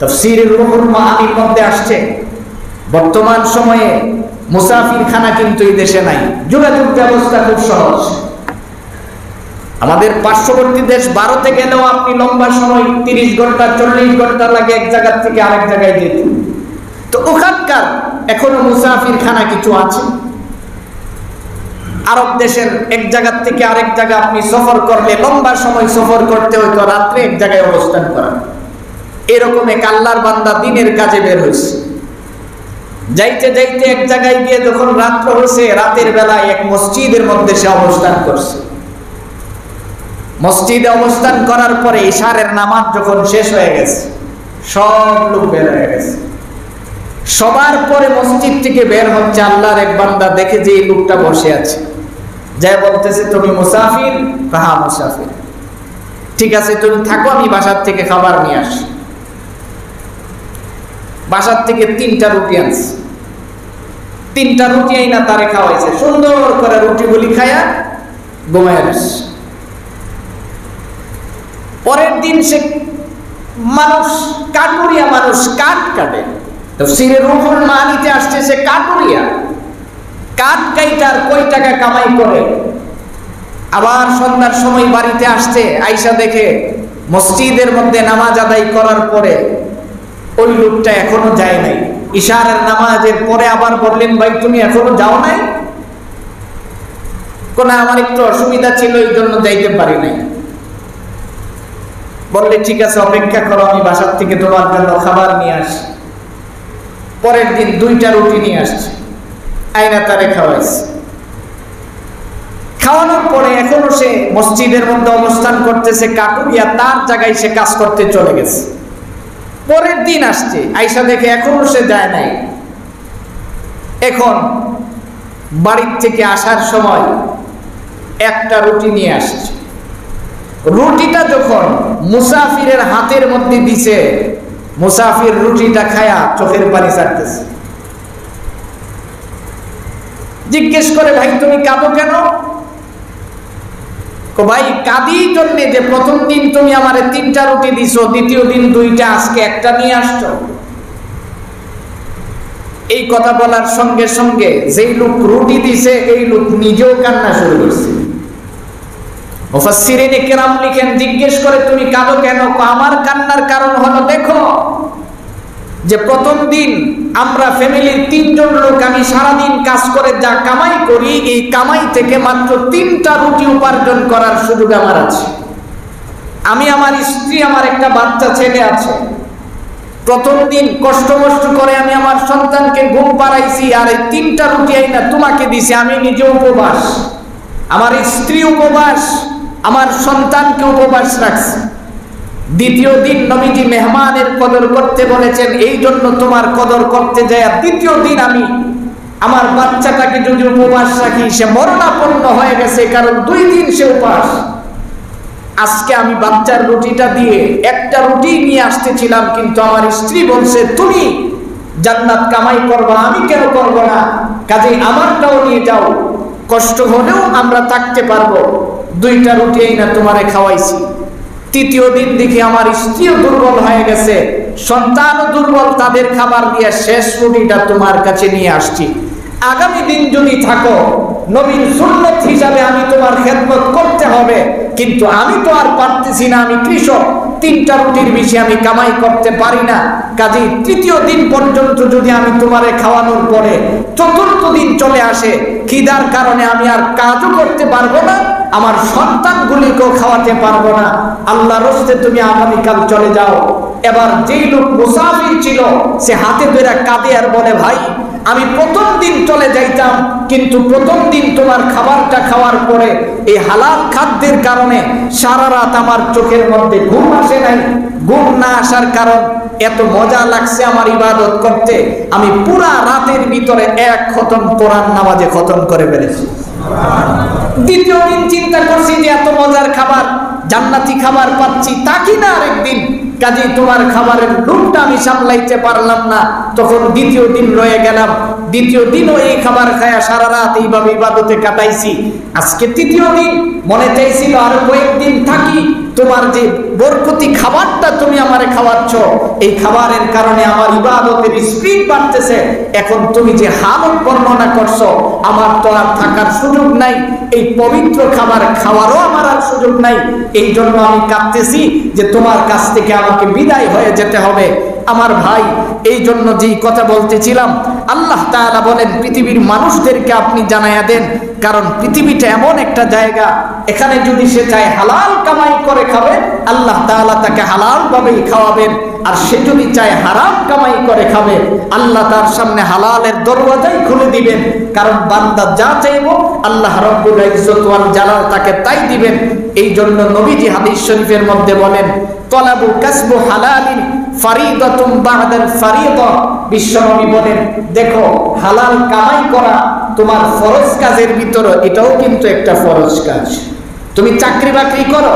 A: তাফসীরের রুহুল মাআনির মধ্যে আসছে, বর্তমান সময়ে মুসাফিরখানা কিন্তু এই দেশে নাই, যোগাযোগ ব্যবস্থা খুব সহজ। আমাদের পার্শ্ববর্তী দেশ ভারতে গেলেও আপনি লম্বা সময় 30 ঘন্টা 40 ঘন্টা লাগে এক জায়গা থেকে আরেক জায়গায় যেতে। তো ওখানকার এখনো মুসাফিরখানা কিছু আছে। আরব দেশের এক জায়গা থেকে আরেক জায়গা আপনি সফর করলে লম্বা সময় সফর করতে হইতো, রাত্রে এক জায়গায় অবস্থান করা। এরকম এক আল্লাহর বান্দা দিনের কাজে বের হয়েছে। যাইতে যাইতে এক জায়গায় গিয়ে যখন রাত্র হয়েছে, রাতের বেলায় এক মসজিদের মধ্যে সে অবস্থান করছে। মসজিদে অবস্থান করার পরে ইশারের নামাজ যখন শেষ হয়ে গেছে, সব লোক বের হয়ে গেছে। সবার পরে মসজিদ থেকে বের হচ্ছে আল্লাহর এক বান্দা, দেখে যে এই লোকটা বসে আছে, যাই বলতেছে, তুমি মুসাফির? হ্যাঁ মুসাফির। ঠিক আছে, তুমি থাকো, আমি বাসার থেকে খাবার নিয়ে আসি। বাসার থেকে 3টা রুটি আনছে। 3টা রুটি আইনা তারে খাওয়াইছে। সুন্দর করে রুটিগুলি খায়া ঘুমায় আসছে। পরের দিন সে মানুষ, কাঠুরিয়া মানুষ, কাঠ কাটে। তাফসীরে রূহুল মানিতে আসছে সে কাঠুরিয়া, কাঠ কাইটার কয় টাকা কামাই করে। আবার সন্ধ্যার সময় বাড়িতে আসছে, আইসা দেখে মসজিদের মধ্যে নামাজ আদায় করার পরে ওই লোকটা এখনো যায় নাই। ইশারের নামাজের পরে আবার বললেন, ভাই তুমি এখনো যাও নাই? কোন আমার একটু অসুবিধা ছিল, এই জন্য যাইতে পারি নাই। বললে ঠিক আছে, অপেক্ষা করো, আমি বাসার থেকে তোমার জন্য খাবার নিয়ে আসি। পরের দিন 2টা রুটি নিয়ে আসছে, আইনা তারে খাওয়াইছে। খাওয়ানোর পরে এখনো সে মসজিদের মধ্যে অবস্থান করতেছে, কাটুরিয়া তার জায়গায় সে কাজ করতে চলে গেছে। পরের দিন আসছে, আইসা দেখে এখনো সে যায় নাই। এখন বাড়ির থেকে আসার সময় একটা রুটি নিয়ে আসছে। রুটিটা যখন মুসাফিরের হাতের মধ্যে দিছে, মুসাফির রুটিটা খায়া চোখের পানি ছাড়তেছে। জিজ্ঞেস করে, ভাই তুমি কাঁদো কেন? ভাই কাঁদি জন্যে যে প্রথম দিন তুমি আমারে 3টা রুটি দিছো, দ্বিতীয় দিন 2টা, আজকে একটা নিয়ে আসছো। এই কথা বলার সঙ্গে সঙ্গে যেই লোক রুটি দিছে এই লোক নিজেও কান্না শুরু করছে। মুফাসসিরিনে কেরাম লিখেন, জিজ্ঞেস করে তুমি কাঁদো কেন? আমার কান্নার কারণ হলো, দেখো যে প্রথম দিন আমরা ফ্যামিলির 3 জন লোক, আমি সারাদিন কাজ করে যা কামাই করি, এই কামাই থেকে মাত্র 3টা রুটি উপার্জন করার সুযোগ আমার আছে। আমি, আমার স্ত্রী, আমার একটা বাচ্চা ছেলে আছে। প্রথম দিন কষ্ট করে আমি আমার সন্তানকে ঘুম পাড়াইছি, আর এই 3টা রুটি আইনা তোমাকে দিছি। আমি নিজে উপবাস, আমার স্ত্রী উপবাস, আমার সন্তানকে উপবাস রাখছি। দ্বিতীয় দিন নবীজি মেহমানের কদর করতে বলেছেন, এই জন্য তোমার কদর করতে যায়। দ্বিতীয় দিন আমি আমার বাচ্চাটাকে যদি উপবাস রাখি, সে মরণাপন্ন হয়ে গেছে, কারণ 2 দিন সে উপবাস। আজকে আমি বাচ্চার রুটিটা দিয়ে একটা রুটি নিয়ে আসতেছিলাম, কিন্তু আমার স্ত্রী বলছে তুমি জান্নাত কামাই করবা, আমি কেন করবো না? কাজেই আমারটাও নিয়ে যাও, কষ্ট হলেও আমরা থাকতে পারবো। 2টা রুটি এই না তোমারে খাওয়াইছি। তৃতীয় দিন দেখি আমার স্ত্রীও দুর্বল হয়ে গেছে, সন্তানও দুর্বল, তাদের খাবার দিয়ে শেষ রুটিটা তোমার কাছে নিয়ে আসছি। আগামী দিন যদি থাকো, নবীর সুন্নত হিসাবে আমি তোমার খেদমত করতে হবে, কিন্তু আমি তো আর পারতেছি না, আমি কৃষক, 3টা রুটির বেশি আমি কামাই করতে পারি না। কাজেই 3য় দিন পর্যন্ত যদি আমি তোমারে খাওয়ানোর পরে 4র্থ দিন চলে আসে, খিদার কারণে আমি আর কাজও করতে পারবো না, আমার সন্তানগুলিকেও খাওয়াতে পারবো না, আল্লাহর রাস্তে তুমি আগামীকাল চলে যাও। এবার যেই লোক মুসাফির ছিল সে হাতে ধরে কাঁদে আর বলে, ভাই আমি প্রথম দিন চলে যাইতাম, কিন্তু প্রথম দিন তোমার খাবারটা খাওয়ার পরে এই হালাল খাদ্যের কারণে সারা রাত আমার চোখের মধ্যে ঘুম আসে নাই। ঘুম না আসার কারণ এত মজা লাগছে আমার ইবাদত করতে, আমি পুরা রাতের ভিতরে 1 খতম কোরআন নামাজে খতম করে ফেলেছি। দ্বিতীয় দিন চিন্তা করছি যে এত মজার খাবার, জান্নাতি খাবার পাচ্ছি, তা কি না আরেকদিন, কাজেই তোমার খাবারের লোভটা আমি সামলাইতে পারলাম না, তখন দ্বিতীয় দিন রয়ে গেলাম। দ্বিতীয় দিনও এই খাবার খায়া সারা রাত এইভাবে ইবাদতে কাটাইছি। আজকে 3য় দিন মনে চাইছিল আরো কয়েকদিন থাকি, তোমার যে বরকতি খাবারটা তুমি আমারে খাওয়াচ্ছ, এই খাবারের কারণে আমার ইবাদতের স্পিড বাড়তেছে। এখন তুমি যে হালত বর্ণনা করছো, আমার তো আর থাকার সুযোগ নাই, এই পবিত্র খাবার খাওয়ারও আমার আর সুযোগ নাই। এই জন্য আমি কাঁদতেছি যে তোমার কাছ থেকে আমাকে বিদায় হয়ে যেতে হবে। আমার ভাই, এই জন্য যেই কথা বলতেছিলাম, আল্লাহ তাআলা বলেন পৃথিবীর মানুষদেরকে আপনি জানায়া দেন, কারণ পৃথিবীটা এমন একটা জায়গা, এখানে যদি সে চায় হালাল কামাই করে খাবে, আল্লাহ তাআলা তাকে হালাল ভাবেই খাওয়াবেন। আর সে যদি চায় হারাম কামাই করে খাবে, আল্লাহ তার সামনে হালালের দরওয়াজাই খুলে দিবেন। কারণ বান্দা যা চাইবো আল্লাহ রব্বুল ইজ্জত ওয়াল জালাল তাকে তাই দিবেন। এই জন্য নবীজি হাদিস শরীফের মধ্যে বলেন, তলাবু কাসবু হালালিন ফারিদাতুম বা'দাল ফারিদা। বিশ্বনবী বলেন, দেখো হালাল কামাই করা তোমার ফরজ কাজের ভিতরে এটাও কিন্তু একটা ফরজ কাজ। তুমি চাকরি বাকরি করো,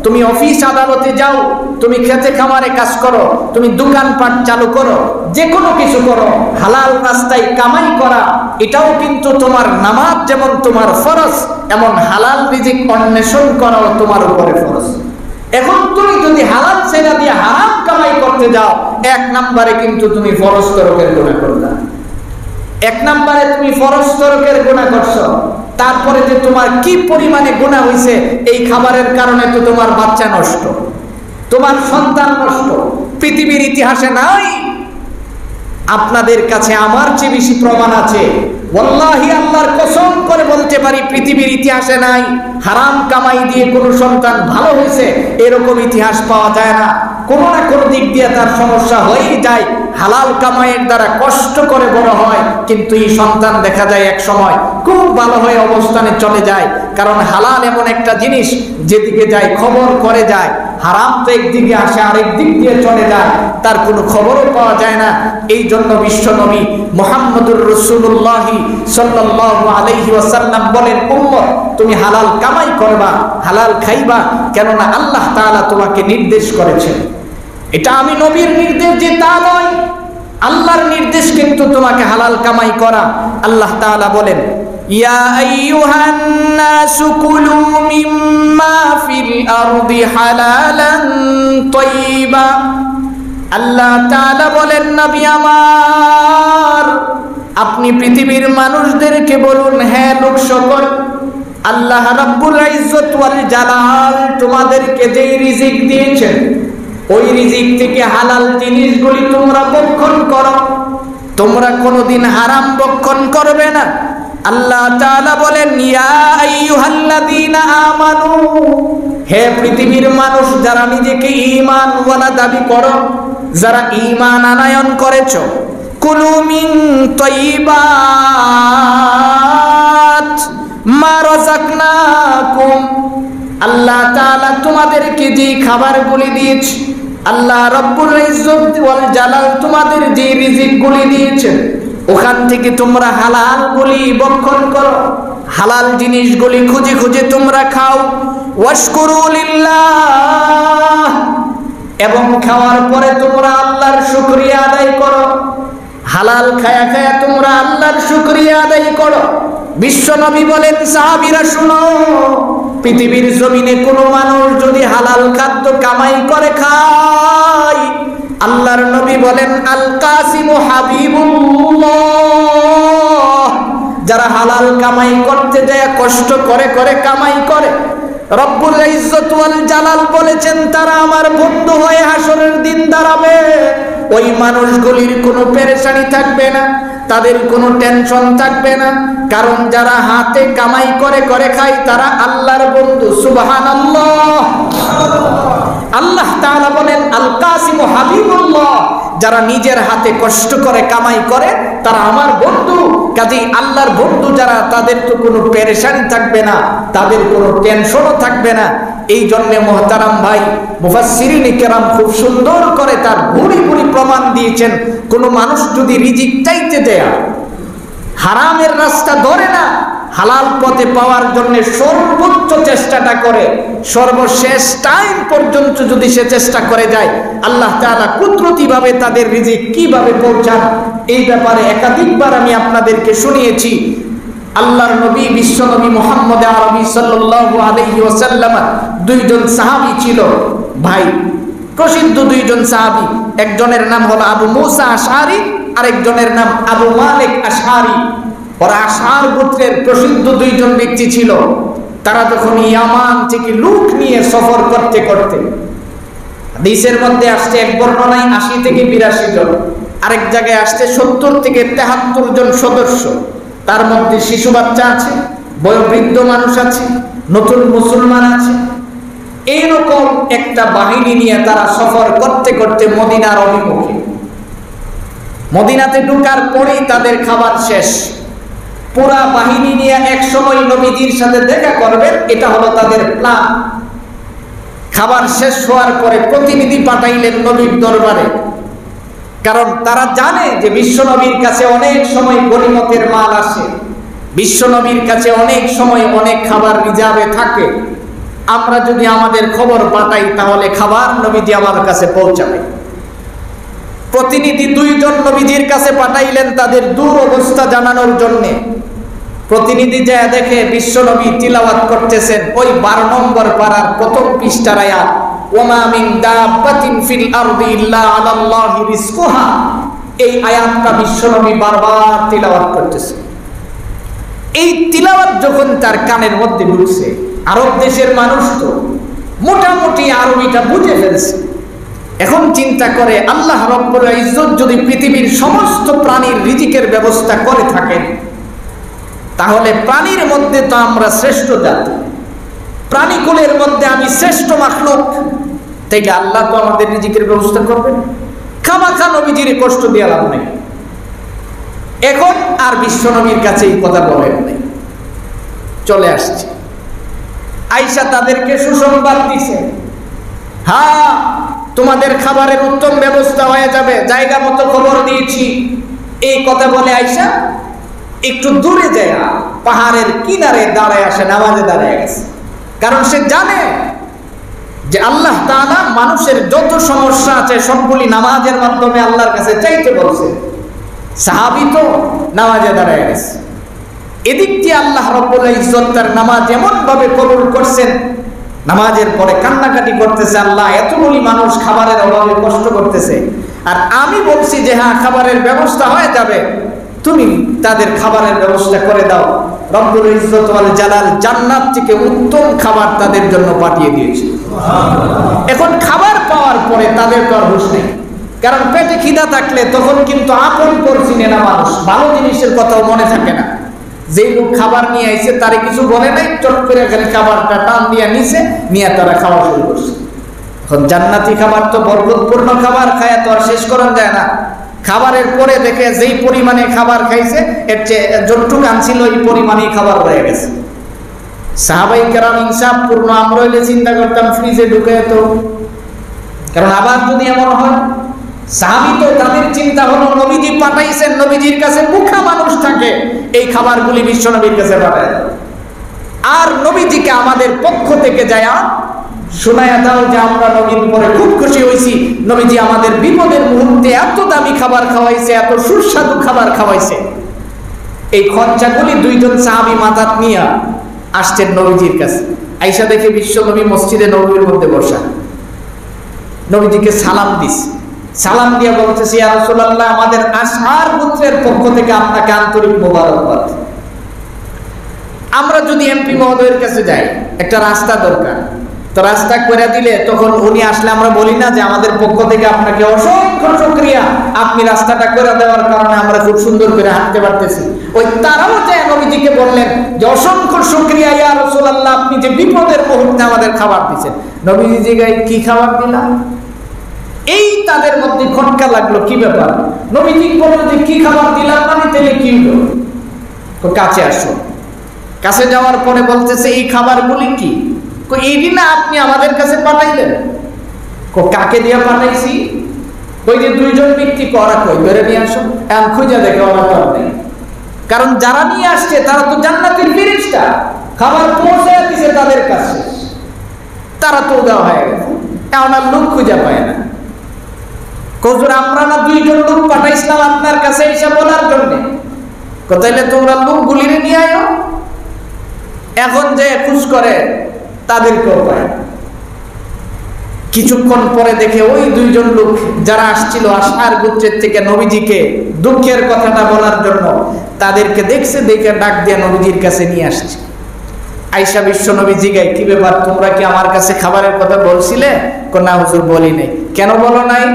A: তুমি অফিস আদালতে যাও, তুমি খেতে খামারে কাজ করো, তুমি দোকানপাট চালু করো, যে কোনো কিছু করো, হালাল রাস্তায় কামাই করা এটাও কিন্তু তোমার নামাজ যেমন তোমার ফরজ, এমন হালাল রিজিক অন্বেষণ করাও তোমার উপরে ফরজ। এখন তুমি যদি হালাল ছেড়ে দিয়ে হারাম কামাই করতে যাও, এক নম্বরে কিন্তু তুমি ফরজ তরকের গুনাহ করলা। এক নম্বরে তুমি ফরজ তরকের গুনাহ করছো। তারপরে যে তোমার কি পরিমাণে গুনাহ হইছে, এই খাবারের কারণে তো তোমার বাচ্চা নষ্ট, তোমার সন্তান নষ্ট। পৃথিবীর ইতিহাসে নাই, আপনাদের কাছে আমার চেয়ে বেশি প্রমাণ আছে। ওয়াল্লাহি আল্লাহর কসম করে বলতে পারি, পৃথিবীর ইতিহাসে নাই হারাম কামাই দিয়ে কোনো সন্তান ভালো হয়েছে, এরকম ইতিহাস পাওয়া যায় না। কোনো না কোনো দিক দিয়ে তার সমস্যা হয়েই যায়। হালাল কামাইয়ের দ্বারা কষ্ট করে বড় হয়, কিন্তু এই সন্তান দেখা যায় এক সময় খুব ভালো হয়ে অবস্থানে চলে যায়। কারণ হালাল এমন একটা জিনিস, যেদিকে যায় খবর করে যায়। হারাম তো একদিকে আসে, আরেক দিক দিয়ে চলে যায়, তার কোনো খবরও পাওয়া যায় না। এই জন্য বিশ্বনবী মুহাম্মদুর রাসূলুল্লাহ সাল্লাল্লাহু আলাইহি ওয়াসাল্লাম বলেন, উম্মত তুমি হালাল কামাই করবা, হালাল খাইবা, কেননা আল্লাহ তাআলা তোমাকে নির্দেশ করেছেন। এটা আমি নবীর নির্দেশ যে তা নয়, আল্লাহর নির্দেশ কিন্তু তোমাকে হালাল কামাই করা। আল্লাহ তাআলা বলেন, ইয়া আইয়ুহান নাসু কুলু মিম্মা ফিল আরদি হালালান তাইয়্যিবা। আল্লাহ তাআলা বলেন, নবী আমার, আপনি পৃথিবীর মানুষদেরকে বলুন, হে লোক সকল, আল্লাহ রাব্বুল ইজ্জত ওয়াল জালাল তোমাদেরকে যেই রিজিক দিয়েছেন, ওই রিজিক থেকে হালাল জিনিসগুলি তোমরা ভক্ষণ করো, তোমরা কোনোদিন হারাম ভক্ষণ করবে না। আল্লাহ তাআলা বলেন, ইয়া আইয়ুহাল্লাযীনা আমানু, হে পৃথিবীর মানুষ যারা নিজেকে ঈমানওয়ালা দাবি করো, যারা ঈমান আনয়ন করেছো, কুলু মিন তাইয়্যিবাত মা রাযাকনাকুম। আল্লাহ তাআলা তোমাদেরকে যে খাবারগুলি দিয়েছে, আল্লাহ রব্বুল ইজ্জত ওয়াল জালাল তোমাদের যে রিজিকগুলি দিয়েছেন, ওখান থেকে তোমরা হালালগুলি ভক্ষণ করো, হালাল জিনিসগুলি খুঁজে খুঁজে তোমরা খাও। ওয়াশকুরু লিল্লাহ, এবং খাওয়ার পরে তোমরা আল্লাহর শুকরিয়া আদায় করো। হালাল খায়া খায়া তোমরা আল্লাহর শুকরিয়া আদায় করো। বিশ্বনবী বলেন, সাহাবীরা শুনো, পৃথিবীর জমিনে কোনো মানুষ যদি হালাল খাদ্য কামাই করে খায়, আল্লাহর নবী বলেন, আল কাসিমু হাবিবুল্লাহ, যারা হালাল কামাই করতে যায় কষ্ট করে করে কামাই করে, রব্বুল ইজ্জত ওয়াল জালাল বলেছেন তারা আমার বন্ধু হয়ে হাসরের দিন দাঁড়াবে। ওই মানুষগুলির কোনো পেরেশানি থাকবে না, তাদের কোনো টেনশন থাকবে না, কারণ যারা হাতে কামাই করে করে খায় তারা আল্লাহর বন্ধু। সুবহানাল্লাহ। আল্লাহ তাআলা বলেন, আল কাসিমু হাবিবুল্লাহ, যারা নিজের হাতে কষ্ট করে কামাই করে তারা আমার বন্ধু। কাজেই আল্লাহর বন্ধু যারা, তাদের তো কোনো পেরেশানি থাকবে না, তাদের কোনো টেনশনও থাকবে না। এই জন্যে মুহতারাম ভাই, মুফাসসিরিন কেরাম খুব সুন্দর করে তার ভুরি ভুরি প্রমাণ দিয়েছেন। কোনো মানুষ যদি রিজিক চাইতে দেয়া হারামের রাস্তা ধরে না, হালাল পথে পাওয়ার জন্য সর্বোচ্চ চেষ্টাটা করে, সর্বশেষ টাইম পর্যন্ত যদি সে চেষ্টা করে যায়, আল্লাহ তাআলা কুদরতিভাবে তাদের রিজিক কিভাবে পৌঁছান, এই ব্যাপারে একাধিকবার আমি আপনাদেরকে শুনিয়েছি। আল্লাহর নবী বিশ্বনবী মুহাম্মদ আরবি সাল্লাল্লাহু আলাইহি ওয়াসাল্লাম দুইজন সাহাবী ছিল ভাই, প্রসিদ্ধ দুইজন সাহাবী। একজনের নাম হলো আবু মুসা আশআরী, আরেকজনের নাম আবু মালিক আশআরী। ওরা আশআর গোত্রের প্রসিদ্ধ দুইজন ব্যক্তি ছিল। তারা যখন ইয়ামান থেকে লুট নিয়ে সফর করতে করতে হাদিসের মধ্যে আসছে এক বর্ণনায় ৮০ থেকে ৮২ জন, আরেক জায়গায় আসছে ৭০ থেকে ৭৩ জন সদস্য। তার মধ্যে শিশু বাচ্চা আছে, বয়োবৃদ্ধ মানুষ আছে, নতুন মুসলমান আছে। এইরকম একটা বাহিনী নিয়ে তারা সফর করতে করতে মদিনার অভিমুখে। মদিনাতে ঢোকার পরেই তাদের খাবার শেষ। পুরা বাহিনী নিয়ে এক সময় নবীজির সাথে দেখা করবেন, এটা হলো তাদের প্ল্যান। খাবার শেষ হওয়ার পরে প্রতিনিধি পাঠাইলেন নবীর দরবারে, কারণ তারা জানে যে বিশ্ব নবীর কাছে অনেক সময় গনিমতের মাল আসে, বিশ্ব নবীর কাছে অনেক সময় অনেক খাবার রিজার্ভে থাকে। আমরা যদি আমাদের খবর পাঠাই তাহলে খাবার নবীজি আমার কাছে পৌঁছাবে। প্রতিনিধি 2 জন নবীজির কাছে পাঠাইলেন তাদের দূর অবস্থা জানানোর জন্য। প্রতিনিধি যায় দেখে বিশ্ব নবী তিলাওয়াত করতেছেন ওই 12 নম্বর পারার প্রথম পৃষ্ঠার আয়াত, ওমা মিন দাব্বাতিন ফিল আরদি ইল্লা আলাল্লাহি রিজকুহা। এই আয়াতটা বিশ্ব নবী বারবার তিলাওয়াত করতেছেন। এই তিলাওয়াত যখন তার কানের মধ্যে ঢুকছে, আরব দেশের মানুষ তো মোটামুটি আরবিটা বুঝে ফেলছে। এখন চিন্তা করে আল্লাহ রব্বুল ইজ্জত যদি পৃথিবীর সমস্ত প্রাণীর রিজিকের ব্যবস্থা করে থাকেন, তাহলে প্রাণীর মধ্যে তো আমরা শ্রেষ্ঠ জাতি, প্রাণীকুলের মধ্যে আমি শ্রেষ্ঠ মাখলুক, তাইলে আল্লাহ তো আমাদের রিজিকের ব্যবস্থা করবেন। খামাখা নবীজির কষ্ট দিয়ে লাভ নেই। এখন আর বিশ্ব নবীর কাছে এই কথা বলেন নাই, চলে আসছে। আয়েশা তাদেরকে সুসংবাদ দিছে, হ্যাঁ তোমাদের খাবারের উত্তম ব্যবস্থা হয়ে যাবে, জায়গা মতো খবর দিয়েছি। এই কথা বলে আয়েশা একটু দূরে যায়, পাহাড়ের কিনারে দাঁড়ায় আসে, নামাজে দাঁড়ায় গেছে। কারণ সে জানে যে আল্লাহ তাআলা মানুষের যত সমস্যা আছে সবগুলি নামাজের মাধ্যমে আল্লাহর কাছে চাইতে বলছে। সাহাবী তো নামাজে দাঁড়ায় গেছে। এদিক দিয়ে আল্লাহ রব্বুল ইজ্জত তার নামাজ এমন ভাবে কবুল করছেন, নামাজের পরে কান্নাকাটি করতেছে, আল্লাহ এতগুলি মানুষ খাবারের অভাবে কষ্ট করতেছে, আর আমি বলছি যে হ্যাঁ খাবারের ব্যবস্থা হয়ে যাবে, তুমি তাদের খাবারের ব্যবস্থা করে দাও। রব্বুল ইজ্জত ওয়াল জালাল জান্নাত থেকে উত্তম খাবার তাদের জন্য পাঠিয়ে দিয়েছে। এখন খাবার পাওয়ার পরে তাদের তো আর হুঁশ নেই, কারণ পেটে খিদা থাকলে তখন কিন্তু আপন পর চিনে না মানুষ, ভালো জিনিসের কথাও মনে থাকে না। যেই লোক খাবার নিয়ে আইছে তারে কিছু বলে নাই, চট করে খালি খাবারটা টান দিয়ে নিছে, নিয়ে তারা খাওয়া শুরু করছে। এখন জান্নাতি খাবার তো বরকতপূর্ণ খাবার, খায় তো আর শেষ করা যায় না। খাবারের পরে দেখে যেই পরিমাণে খাবার খাইছে এর চেয়ে যতটুকু আনছিল এই পরিমাণেই খাবার হয়ে গেছে। সাহাবাই কেরাম ইনসাফপূর্ণ, আমরা হইলে চিন্তা করতাম ফ্রিজে ঢুকে তো, কারণ আবার যদি এমন হয়। সাহাবী তো তাদের চিন্তা হলো নবীজি পাঠাইছেন, নবীজির কাছে মুখা মানুষ থাকে, এই খাবারগুলি বিশ্ব নবীর কাছে পাঠায় আর নবীজিকে আমাদের পক্ষ থেকে যায় শোনায়া দাও যে আমরা নবীর উপরে খুব খুশি হয়েছি, নবীজি আমাদের বিপদের মুহূর্তে এত দামি খাবার খাওয়াইছে, এত সুস্বাদু খাবার খাওয়াইছে। এই খরচাগুলি 2 জন সাহাবী মাথাত নিয়ে আসছেন নবীজির কাছে। আয়েশা দেখে বিশ্ব নবী মসজিদে নববীর মধ্যে বসা, নবীজিকে সালাম দিস, সালাম দিয়ে বলতেছি ইয়া রাসূলুল্লাহ আমাদের আশআর গোত্রের পক্ষ থেকে আপনাকে আন্তরিক মোবারকবাদ। আমরা যদি এমপি মহোদয়ের কাছে যাই, একটা রাস্তা দরকার, তো রাস্তা করে দিলে তখন উনি আসলে আমরা বলি না যে আমাদের পক্ষ থেকে আপনাকে অসংখ্য শুকরিয়া, আপনি রাস্তাটা করে দেওয়ার কারণে আমরা খুব সুন্দর করে হাঁটতে পারতেছি। ওই তারাও যে নবীজিকে বললেন যে অসংখ্য শুকরিয়া ইয়া রাসূলুল্লাহ, আপনি যে বিপদের মুহূর্তে আমাদের খাবার দিয়েছেন। নবীজি জিজ্ঞাসা কি খাবার দিলাম? এই তাদের মধ্যে খটকা লাগলো, কি ব্যাপার? নবীজি বলল যে কি খাবার দিলাম, মানে তাহলে কি হলো? তো কাছে আসো। কাছে যাওয়ার পরে বলতেছে এই খাবারগুলি কি? এই দিন আপনি আমাদের কাছে পাঠাইলেন? কাকে দিয়ে পাঠাইছি? ওই যে 2 জন ব্যক্তি করা কই ধরে নিয়ে আসো, এখন খুঁজে দেখে ওরা কর নেই। কারণ যারা নিয়ে আসছে তারা তো জান্নাতের ফেরেশতা, খাবার পৌঁছে দিছে তাদের কাছে, তারা তো দেওয়া হয়ে গেছে, এখন আর লোক খুঁজে পায় না। হুজুর আমরা না 2 জন লোক পাঠাইছিলাম আপনার কাছে এসে বলার জন্য, তাইলে তোমরা লোকগুলিরে নিয়ে আয়ো। এখন যে খুশ করে তাদেরকেও পায়। কিছুক্ষণ পরে দেখে ওই 2 জন লোক যারা আসছিল আশআর গোত্রের থেকে নবীজিকে দুঃখের কথাটা বলার জন্য, তাদেরকে দেখছে, দেখে ডাক দিয়ে নবীজির কাছে নিয়ে আসছে। আয়েশা বিশ্বনবী জিগায়, কি ব্যাপার, তোমরা কি আমার কাছে খাবারের কথা বলছিলে? না হুজুর, বলি নাই। কেন বলো নাই?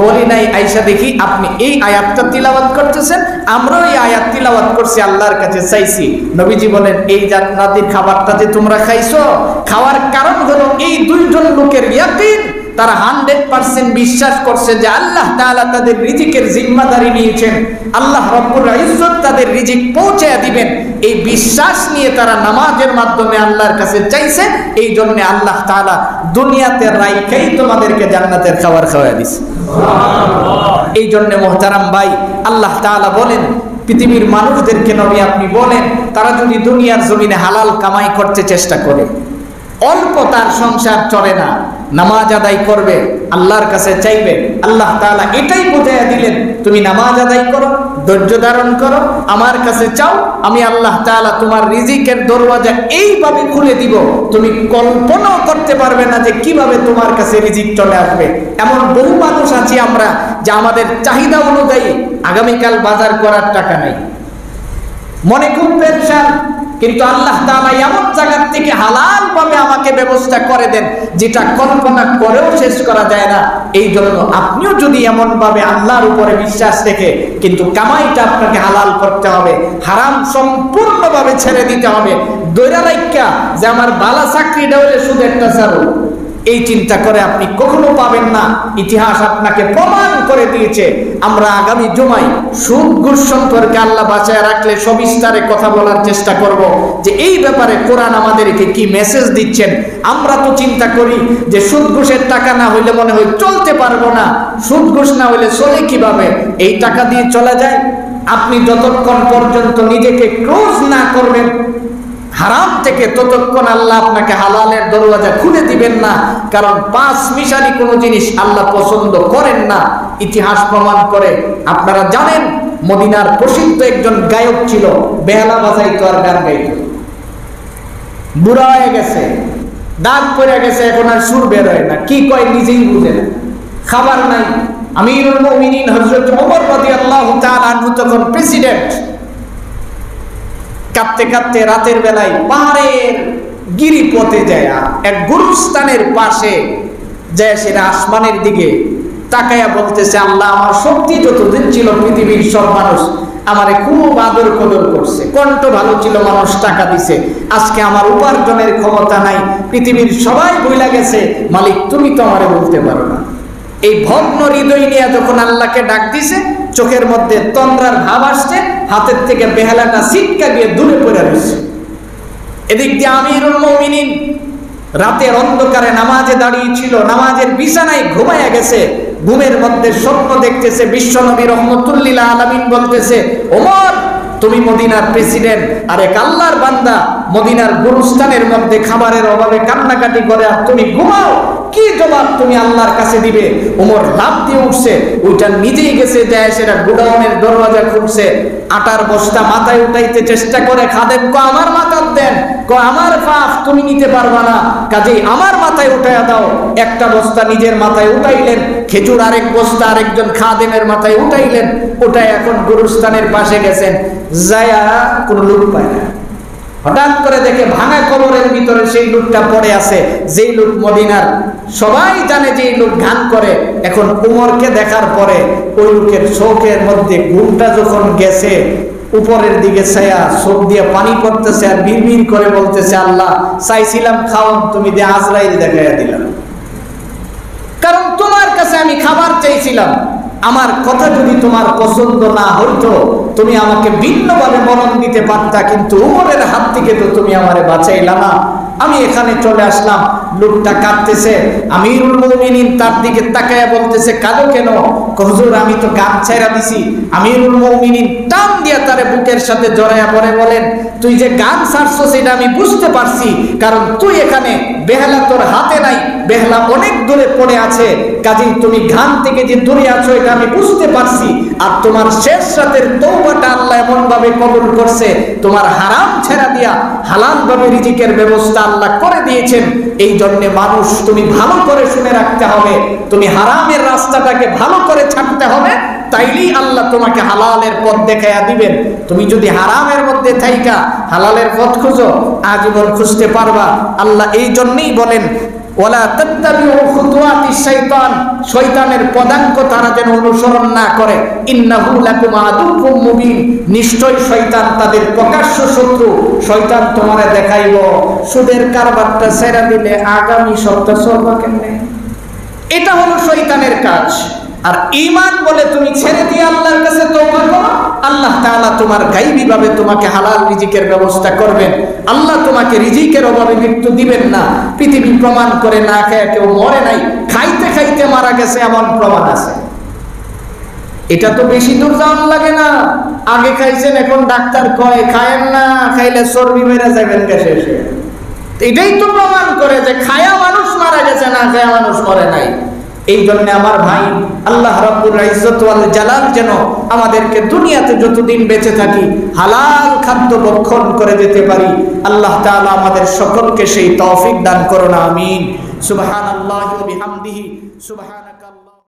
A: বলি নাই। আয়েশা, দেখি আপনি এই আয়াতটা তিলাওয়াত করতেছেন, আমরাও এই আয়াত তিলাওয়াত করছি, আল্লাহর কাছে চাইছি। নবীজি বলেন, এই জান্নাতের খাবারটা যে তোমরা খাইছো, খাওয়ার কারণ হলো এই দুইজন লোকের ইয়াকিন, তারা 100% বিশ্বাস করছে যে আল্লাহ তাআলা তাদের রিজিকের জিম্মাদারি নিয়েছেন, আল্লাহ রব্বুল ইজ্জত তাদের রিজিক পৌঁছায় দিবেন। এই বিশ্বাস নিয়ে তারা নামাজের মাধ্যমে আল্লাহর কাছে চাইছে, এই জন্য আল্লাহ তাআলা দুনিয়াতে রাইখাই তোমাদেরকে জান্নাতের খাবার খাওয়ায় দিছে। এই জন্য মুহতারাম ভাই, আল্লাহ তাআলা বলেন, পৃথিবীর মানুষদেরকে নবী আপনি বলেন, তারা যদি দুনিয়ার জমিনে হালাল কামাই করতে চেষ্টা করে, অল্প তার সংসার চলে না, নামাজ আদায় করবে, আল্লাহর কাছে চাইবে, আল্লাহ তাআলা এটাই বুঝাইয়া দিলেন, তুমি নামাজ আদায় করো, ধৈর্য ধারণ করো, আমার কাছে চাও, আমি আল্লাহ তাআলা তোমার রিজিকের দরওয়াজা এইভাবে খুলে দিব, তুমি কল্পনাও করতে পারবে না যে কিভাবে তোমার কাছে রিজিক চলে আসবে। এমন বহু মানুষ আছি আমরা, যে আমাদের চাহিদা অনুযায়ী আগামীকাল বাজার করার টাকা নাই, মনে খুব পেরেশান, কিন্তু আল্লাহ তাআলা এমন জায়গা থেকে হালাল ভাবে আমাকে ব্যবস্থা করে দেন, যেটা কল্পনা করেও শেষ করা যায় না। এই জন্য আপনিও যদি এমন ভাবে আল্লাহর উপরে বিশ্বাস রেখে, কিন্তু কামাইটা আপনাকে হালাল করতে হবে, হারাম সম্পূর্ণভাবে ছেড়ে দিতে হবে। দৈরা রাইকা যে আমার বালা চাকরিটা হলে শুধু একটা ছাড়ো, এই চিন্তা করে আপনি কখনো পাবেন না। ইতিহাস আপনাকে প্রমাণ করে দিয়েছে। আমরা আগামী জুমায় সুদ ঘুষ সম্পর্কে আল্লাহ বাঁচায় রাখলে সবিস্তারে কথা বলার চেষ্টা করব, যে এই ব্যাপারে কোরআন আমাদেরকে কি মেসেজ দিচ্ছেন। আমরা তো চিন্তা করি যে সুদ ঘুষের টাকা না হইলে মনে হয় চলতে পারবো না, সুদ ঘুষ না হইলে চলে কিভাবে, এই টাকা দিয়ে চলা যায়। আপনি যতক্ষণ পর্যন্ত নিজেকে ক্লোজ না করবেন হারাম থেকে, ততক্ষণ আল্লাহ আপনাকে হালালের দরওয়াজা খুলে দিবেন না। কারণ পাঁচ মিশালি কোনো জিনিস আল্লাহ পছন্দ করেন না, ইতিহাস প্রমাণ করে। আপনারা জানেন, মদিনার প্রসিদ্ধ একজন গায়ক ছিল, বেহালা বাজাইতো আর গান গাইতো, বুড়া হয়ে গেছে, দাগ পড়ে গেছে, এখন আর সুর বের হয় না, কি কয় নিজেই বুঝে না, খাবার নাই। আমিরুল মুমিনিন হযরত ওমর রাদিয়াল্লাহু তাআলা আনহু তখন প্রেসিডেন্ট। কাঁদতে কাঁদতে রাতের বেলায় পাহাড়ের গিরিপথে যায়, এক গুরুস্থানের পাশে যায়, সেটা আসমানের দিকে তাকায়া বলতেছে, আল্লাহ, আমার শক্তি যতদিন ছিল পৃথিবীর সব মানুষ আমারে খুব আদর কদর করছে, কণ্ঠ ভালো ছিল, মানুষ টাকা দিছে, আজকে আমার উপার্জনের ক্ষমতা নাই, পৃথিবীর সবাই ভুলে গেছে, মালিক তুমি তো আমারে বলতে পারো না। এই ভগ্ন হৃদয় নিয়ে যখন আল্লাহকে ডাক দিছে, চোখের মধ্যে তন্দ্রার ভাব আসছে, হাতের থেকে বেহালাটা ছিটকা গিয়ে দূরে পড়ে রয়েছে। এদিক দিয়ে আমিরুল মুমিনিন রাতের অন্ধকারে নামাজে দাঁড়িয়েছিল, নামাজের বিছানায় ঘুমায়া গেছে, ঘুমের মধ্যে স্বপ্ন দেখতেছে, বিশ্বনবী রহমতুল্লিল আলামিন বলতেছে, ওমর তুমি মদিনার প্রেসিডেন্ট, আর এক আল্লাহর বান্দা মদিনার গুরুস্থানের মধ্যে খাবারের অভাবে কান্নাকাটি করে, আর তুমি ঘুমাও, কি জবাব তুমি আল্লাহর কাছে দিবে? ওমর লাফ দিয়ে উঠছে, ওইটা নিজেই গেছে, যায় সেটা গোডাউনের দরওয়াজা খুলছে, আটার বস্তা মাথায় উঠাইতে চেষ্টা করে, খাদেম কো আমার মাথায় দেন, কো আমার পাপ তুমি নিতে পারবা না, কাজেই আমার মাথায় উঠাইয়া দাও। একটা বস্তা নিজের মাথায় উঠাইলেন, খেজুর আরেক বস্তা আরেকজন খাদেমের মাথায় উঠাইলেন, ওটাই এখন গুরুস্থানের পাশে গেছেন, যায়া কোনো লোক পায় না। হঠাৎ করে দেখে ভাঙা কবরের ভিতরে সেই লোকটা পড়ে আছে, যেই লোক মদিনার সবাই জানে যে এই লোক গান করে। এখন উমরকে দেখার পরে ওই লোকের চোখের মধ্যে ঘুমটা যখন গেছে, উপরের দিকে ছায়া, চোখ দিয়ে পানি পড়তেছে, আর বিড়বিড় করে বলতেছে, আল্লাহ, চাইছিলাম খাওয়ান, তুমি দিয়ে আজরাইল দেখাইয়া দিলাম, কারণ তোমার কাছে আমি খাবার চাইছিলাম, আমার কথা যদি তোমার পছন্দ না হইতো তুমি আমাকে ভিন্নভাবে মরণ দিতে পারতা, কিন্তু উমরের হাত থেকে তো তুমি আমারে বাঁচাইলা না। আমি এখানে চলে আসলাম। লোকটা কাঁদতেছে, আমিরুল মুমিনিন তার দিকে তাকায়া বলতেছে, কাঁদো কেন? হুজুর আমি তো গান ছাইরা দিছি। আমিরুল মুমিনিন টান দিয়া তারে বুকের সাথে জড়াইয়া পড়ে বলেন, তুই যে গান ছাড়ছো সেটা আমি বুঝতে পারছি, কারণ তুই এখানে, বেহালা তোর হাতে নাই, বেহালা অনেক দূরে পড়ে আছে, কাজেই তুমি গান থেকে যে দূরে আছো এটা আমি বুঝতে পারছি। আর তোমার শেষ রাতের তওবাটা আল্লাহ এমন ভাবে কবুল করছে, তোমার হারাম ছেড়া দিয়া হালাল ভাবে রিজিকের ব্যবস্থা আল্লাহ করে দিয়েছেন। এই জন্য মানুষ, তুমি ভালো করে শুনে রাখতে হবে, তুমি হারামের রাস্তাটাকে ভালো করে ছাড়তে হবে, তাইলেই আল্লাহ তোমাকে হালালের পথ দেখাইয়া দিবেন। তুমি যদি হারামের মধ্যে থাইকা হালালের পথ খুঁজো, আজীবন খুঁজতে পারবা। আল্লাহ এই জন্যই বলেন ওয়ালা তাত্তাবিউ খুতুওয়াতিশ শাইতান, শয়তানের পদাঙ্ক তারা যেন অনুসরণ না করে। ইন্নাহু লাকুম আদুউম মুবিন, নিশ্চয় শয়তান তাদের প্রকাশ্য শত্রু। শয়তান তোমারে দেখাইব সুদের কারবারটা ছেড়ে দিলে আগামী সপ্তাহ চলবা কেমনে, এটা হলো শয়তানের কাজ। আর ঈমান বলে তুমি ছেড়ে দিয়ে আল্লাহর কাছে তওবা করো, আল্লাহ তাআলা তোমার গায়বী ভাবে তোমাকে হালাল রিজিকের ব্যবস্থা করবেন। আল্লাহ তোমাকে রিজিকের অভাবে মৃত্যু দিবেন না। পৃথিবী প্রমাণ করে না খেয়ে কেউ মরে নাই, খাইতে খাইতে মারা গেছে এমন প্রমাণ আছে। এটা তো বেশি দূর যাওয়ার লাগে না। আগে খাইছেন, এখন ডাক্তার কয় খায়েন না, খাইলে চর্বি বেড়ে যাবেন গ্যাসে এসে। এটাই তো প্রমাণ করে যে খায়া মানুষ মারা গেছে, না খায়া মানুষ মরে নাই। এই জন্য আমার ভাই, আল্লাহ রাব্বুল ইজ্জত ওয়াল জালাল যেন আমাদেরকে দুনিয়াতে যতদিন বেঁচে থাকি হালাল খাদ্য ভক্ষণ করে যেতে পারি। আল্লাহ তাআলা আমাদের সকলকে সেই তৌফিক দান করুন, আমিন। সুবহানাল্লাহি ওয়া বিহামদিহি সুবহান